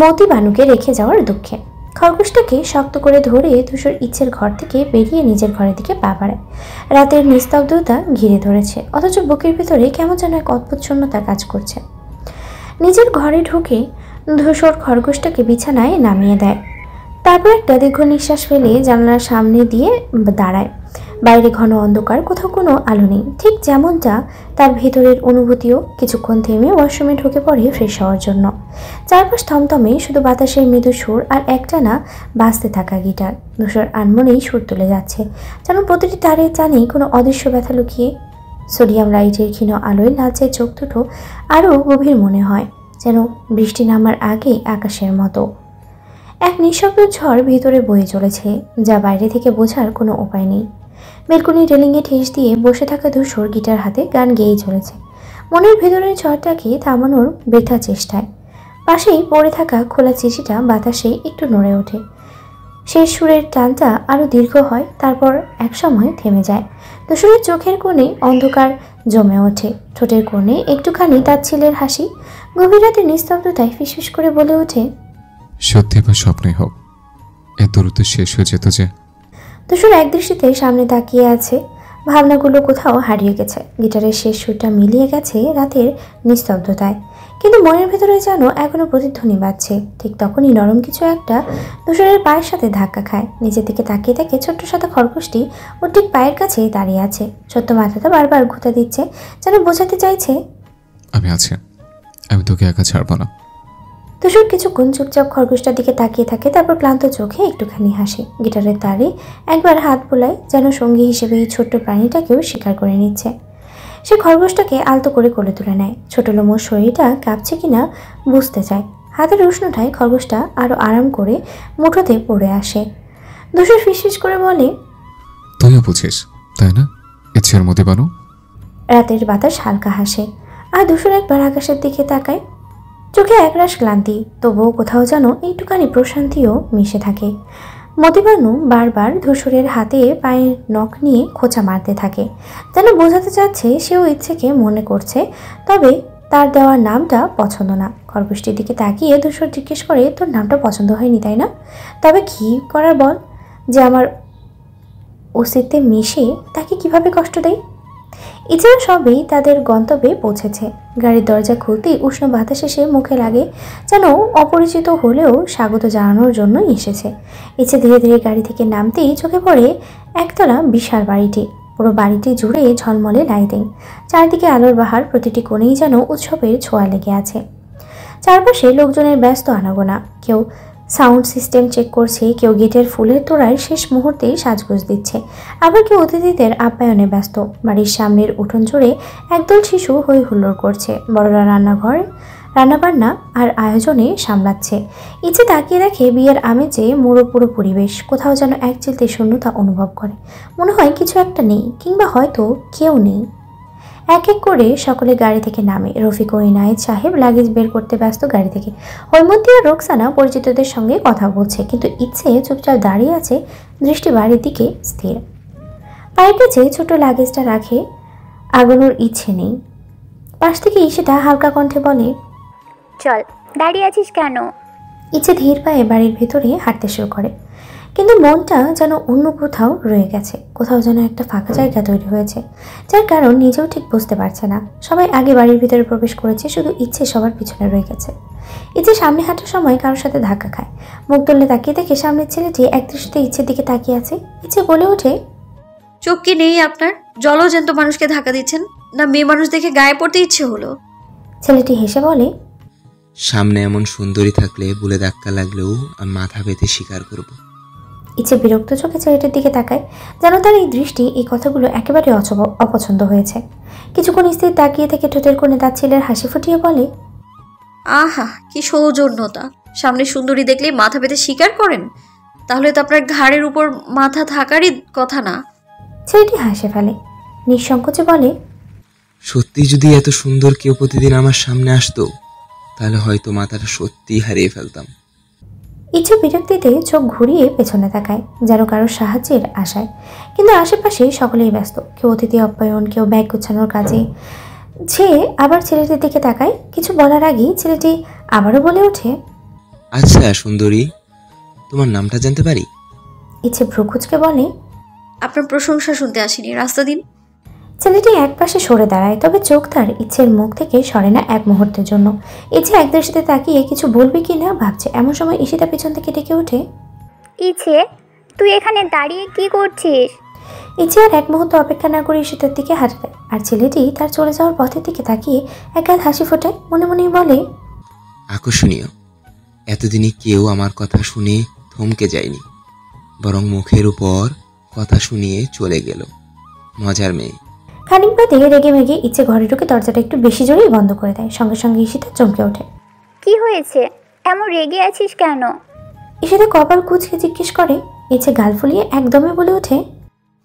মতি বানুকে রেখে যাওয়ার দুঃখে। খরগোশটাকে শক্ত করে ধরে ধূসর ইচ্ছের ঘর থেকে বেরিয়ে নিজের ঘরের দিকে পা বাড়ায়। রাতের নিস্তব্ধতা ঘিরে ধরেছে, অথচ বুকের ভেতরে কেমন যেন এক অদ্ভুত শূন্যতা কাজ করছে। নিজের ঘরে ঢুকে ধূসর খরগোশটাকে বিছানায় নামিয়ে দেয়। তারপর একটা দীর্ঘ নিঃশ্বাস ফেলে জানলার সামনে দিয়ে দাঁড়ায়। বাইরে ঘন অন্ধকার, কোথাও কোনো আলো নেই, ঠিক যেমনটা তার ভেতরের অনুভূতিও। কিছুক্ষণ থেমে ওয়াশরুমে ঢুকে পড়ে ফ্রেশ হওয়ার জন্য। চারপাশ থমথমে, শুধু বাতাসের মৃদু সুর আর একটানা বাজতে থাকা গিটার। ধূসর আনমনেই সুর তুলে যাচ্ছে, যেন প্রতিটি তারের টানেই কোনো অদৃশ্য ব্যথা লুকিয়ে। সোডিয়াম লাইটের ক্ষীণ আলোয় লালচে চোখ দুটো আরও গভীর মনে হয়, যেন বৃষ্টি নামার আগে আকাশের মতো। এক নিঃশব্দ ঝড় ভেতরে বয়ে চলেছে, যা বাইরে থেকে বোঝার কোনো উপায় নেই। বেলকনি রেলিংয়ে ঠেস দিয়ে বসে থাকা ধূসর গিটার হাতে গান গেয়েই চলেছে, মনের ভেতরের ঝড়টাকে থামানোর বৃথা চেষ্টায়। পাশেই পড়ে থাকা খোলা চিঠিটা বাতাসে একটু নড়ে ওঠে। শেষ সুরের টানটা আরও দীর্ঘ হয়, তারপর একসময় থেমে যায়। ধূসরের চোখের কোণে অন্ধকার জমে ওঠে, ঠোঁটের কোণে একটুখানি তার ছেলের হাসি। গভীর রাতে নিস্তব্ধতায় ফিসফিস করে বলে ওঠে, সত্যি বা স্বপ্নই হোক, এ দ্রুত শেষ হয়ে যেত যে। ধূসর একদৃষ্টিতে সামনে তাকিয়ে আছে, ভাবনাগুলো কোথাও হারিয়ে গেছে। গিটারের শেষ সুরটা মিলিয়ে গেছে রাতের নিস্তব্ধতায়, কিন্তু মনের ভেতরে যেন এখনো প্রতিধ্বনি বাজছে। ঠিক তখনই নরম কিছু একটা ধূসরের পায়ের সাথে ধাক্কা খায়। নিচের দিকে তাকিয়ে থাকে ছোট্ট সাদা খরগোশটি ওর ঠিক পায়ের কাছে দাঁড়িয়ে আছে। ছোট্ট মাথাটা বারবার ঘুঁতে দিচ্ছে, যেন বোঝাতে চাইছে, আমি আছি, আমি তোকে একা ছাড়বো না। ধূসর কিছুক্ষণ চুপচাপ খরগোশটার দিকে তাকিয়ে থাকে, তারপর ক্লান্ত চোখে একটুখানি হাসে। গিটারের তারে একবার হাত বোলায়, যেন সঙ্গী হিসেবে এই ছোট্ট প্রাণীটাকেও স্বীকার করে নিচ্ছে। সে খরগোশটাকে আলতো করে কোলে তুলে নেয়, ছোট লোমোর শরীরটা কাঁপছে কিনা বুঝতে চায়। হাতের উষ্ণতায় খরগোশটা আরও আরাম করে মুঠোতে পড়ে আসে। ধূসর ফিসফিস করে বলে, তুইও বুঝিস তাই না, ইচ্ছের মতি বানু। রাতের বাতাস হালকা হাসে, আর ধূসর একবার আকাশের দিকে তাকায়। চোখে একরাশ ক্লান্তি, তবুও কোথাও যেন একটুখানি প্রশান্তিও মিশে থাকে। মতিবানু বারবার ধূসরের হাতে পায়ের নখ নিয়ে খোঁচা মারতে থাকে, যেন বোঝাতে চাচ্ছে সেও ইচ্ছেকে মনে করছে, তবে তার দেওয়ার নামটা পছন্দ না। খরগোশটির দিকে তাকিয়ে ধূসর জিজ্ঞেস করে, তোর নামটা পছন্দ হয়নি তাই না? তবে কী করার বল, যে আমার অস্তিত্বে মিশে তাকে কিভাবে কষ্ট দেয়। ইচ্ছেও সবই তাদের গন্তব্যে পৌঁছেছে। গাড়ির দরজা খুলতেই উষ্ণ বাতাস এসে মুখে লাগে, যেন অপরিচিত হলেও স্বাগত জানানোর জন্যই এসেছে। ইচ্ছে ধীরে ধীরে গাড়ি থেকে নামতেই চোখে পড়ে একতলা বিশাল বাড়িটি। পুরো বাড়িটি জুড়ে ঝলমলে লাইটিং, চারদিকে আলোর বাহার, প্রতিটি কোণেই যেন উৎসবের ছোঁয়া লেগে আছে। চারপাশে লোকজনের ব্যস্ত আনাগোনা, কেউ সাউন্ড সিস্টেম চেক করছে, কেউ গেটের ফুলের তোড়ায় শেষ মুহূর্তে সাজগোজ দিচ্ছে, আবার কেউ অতিথিদের আপ্যায়নে ব্যস্ত। বাড়ির সামনের উঠোন জুড়ে একদল শিশু হই হুল্লোড় করছে, বড়রা রান্নাঘর রান্নাবান্না আর আয়োজনে সামলাচ্ছে। ইচ্ছে তাকিয়ে দেখে বিয়ের আমেজে পুরো পরিবেশ। কোথাও যেন এক চিলতে শূন্যতা অনুভব করে, মনে হয় কিছু একটা নেই, কিংবা হয়তো কেউ নেই। এক এক করে সকলে গাড়ি থেকে নামে। রফিক ও ইনায়েত সাহেব লাগেজ বের করতে ব্যস্ত গাড়ি থেকে। হৈমন্তী আর রোকসানা পরিচিতদের সঙ্গে কথা বলছে, কিন্তু ইচ্ছে চুপচাপ দাঁড়িয়ে আছে, দৃষ্টি বাড়ির দিকে স্থির। পায়ের কাছে ছোট লাগেজটা রাখে, আগানোর ইচ্ছে নেই। পাশ থেকে ঈশিতা হালকা কণ্ঠে বলে, চল, দাঁড়িয়ে আছিস কেন? ইচ্ছে ধীর পায়ে বাড়ির ভেতরে হাঁটতে শুরু করে, কিন্তু মনটা যেন অন্য কোথাও রয়ে গেছে। কোথাও যেন একটা ফাঁকা জায়গা তৈরি হয়েছে, যার কারণ নিজেও ঠিক বুঝতে পারছে না। সবাই আগে বাড়ির ভিতরে প্রবেশ করেছে, শুধু ইচ্ছে সবার পিছনে রয়ে গেছে। ইচ্ছে সামনে হাঁটার সময় কারোর সাথে ধাক্কা খায়, মুখ তুললে তাকিয়ে দেখে সামনের ছেলেটি একদৃষ্টিতে ইচ্ছের দিকে তাকিয়ে আছে। ইচ্ছে বলে ওঠে, চোখ কি নেই আপনার? জলজ্যান্ত মানুষকে ধাক্কা দিচ্ছেন না মেয়ে মানুষ দেখে গায়ে পড়তে ইচ্ছে হলো? ছেলেটি হেসে বলে, সামনে এমন সুন্দরী থাকলে বলে ধাক্কা লাগলেও আমি মাথা পেতে স্বীকার করব। ইচ্ছে বিরক্ত চোখে ছেলেটির দিকে তাকায়, যেন তার এই দৃষ্টি, এই কথাগুলো একেবারে অপছন্দ হয়েছে। কিছুক্ষণ স্থির তাকিয়ে থেকে ঠোঁটের কোণে তার ছেলের হাসি ফুটিয়ে বলে, আহা কি সৌজন্যতা! সামনে সুন্দরী দেখলেই মাথা পেতে স্বীকার করেন? তাহলে তো আপনার ঘাড়ের উপর মাথা থাকারই কথা না। ছেলেটি হাসে ফেলে, নিঃসংকোচে বলে, সত্যি যদি এত সুন্দর কেউ প্রতিদিন আমার সামনে আসতো তাহলে হয়তো মাথাটা সত্যিই হারিয়ে ফেলতাম। ইচ্ছে বিরক্তিতে চোখ ঘুরিয়ে পেছনে তাকায়, যেন কারোর সাহায্যের আশায়। কিন্তু আশেপাশে সকলেই ব্যস্ত, কেউ অতিথি আপ্যায়ন, কেউ ব্যাগ গোছানোর কাজে। সে আবার ছেলেটির দিকে তাকায়। কিছু বলার আগেই ছেলেটি আবারও বলে ওঠে, আচ্ছা সুন্দরী, তোমার নামটা জানতে পারি? ইচ্ছে ভ্রুকুচকে বলে, আপনার প্রশংসা শুনতে আসিনি, রাস্তা দিন। ছেলেটি একপাশে সরে দাঁড়ায়, তবে চোখ তার ইচ্ছের মুখ থেকে সরে না এক মুহূর্তের জন্য। ইচ্ছে একদৃষ্টিতে তাকিয়ে কিছু বলবে কি না ভাবছে, এমন সময় ঈশিতা পিছন থেকে ডেকে ওঠে, ইচ্ছে, তুই এখানে দাঁড়িয়ে কি করছিস? ইচ্ছে আর এক মুহূর্ত অপেক্ষা না করে ঈশিতার দিকে হাঁটা দেয়, আর ছেলেটি তার চলে যাওয়ার পথের দিকে তাকিয়ে একগাল হাসি ফোটায়, মনে মনেই বলে, আকর্ষণীয়। এতদিনে কেউ আমার কথা শুনে থমকে যায়নি, বরং মুখের উপর কথা শুনিয়ে চলে গেল। মজার মেয়ে। খানিক বাদে রেগে মেগে ইচ্ছে ঘরে ঢুকে দরজাটা একটু বেশি জোরেই বন্ধ করে দেয়। সঙ্গে সঙ্গে ঈশিতা চমকে ওঠে। কি হয়েছে? এমন রেগে আছিস কেন? ঈশিতা কপাল কুঁচকে জিজ্ঞেস করে। ইচ্ছে গাল ফুলিয়ে একদমে বলে ওঠে,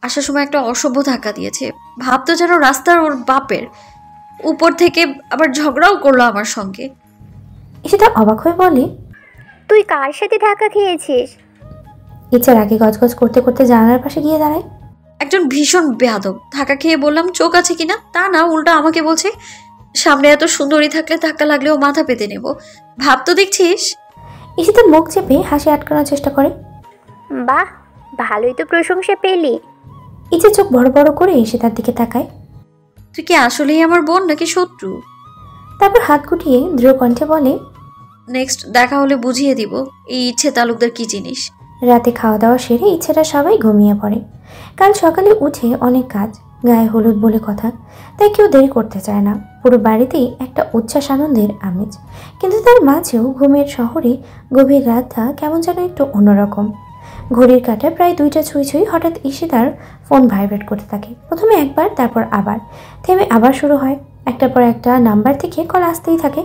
আসার সময় একটা অসভ্য ধাক্কা দিয়েছে, ভাবতো যেন রাস্তার ওর বাপের। উপর থেকে আবার ঝগড়াও করলো আমার সঙ্গে। ঈশিতা অবাক হয়ে বলে, তুই কার সাথে ধাক্কা খেয়েছিস? ইচ্ছের আগে গজগজ করতে করতে জানালার পাশে গিয়ে দাঁড়ায়। একজন ভীষণ বেয়াদব। ধাক্কা খেয়ে বললাম চোখ আছে কিনা, তা না, উল্টা আমাকে বলছে সামনে এত সুন্দরী থাকলে ধাক্কা লাগলেও মাথা পেতে নেব। ভাবতো দেখছিস। ঈশিতার মুখ চেপে হাসি আটকানোর চেষ্টা করে। বাহ, ভালোই তো প্রশংসা পেলি। ইচ্ছে চোখ বড় বড় করে ঈশিতার দিকে তাকায়। তুই কি আসলেই আমার বোন নাকি শত্রু? তারপর হাত গুটিয়ে দৃঢ় কণ্ঠে বলে, নেক্সট দেখা হলে বুঝিয়ে দিব এই ইচ্ছে তালুকদার কি জিনিস। রাতে খাওয়া দাওয়া সেরে ইচ্ছেটা সবাই ঘুমিয়ে পড়ে। কাল সকালে উঠে অনেক কাজ, গায়ে হলুদ বলে কথা, তাই কেউ দেরি করতে চায় না। পুরো বাড়িতেই একটা উচ্ছ্বাস আনন্দের আমেজ, কিন্তু তার মাঝেও ঘুমের শহরে গভীর রাতটা কেমন যেন একটু অন্যরকম। ঘড়ির কাঁটায় প্রায় 2টা ছুঁই ছুঁই হঠাৎ ঈশিতার ফোন ভাইব্রেট করতে থাকে। প্রথমে একবার, তারপর আবার, থেমে আবার শুরু হয়। একটার পর একটা নাম্বার থেকে কল আসতেই থাকে।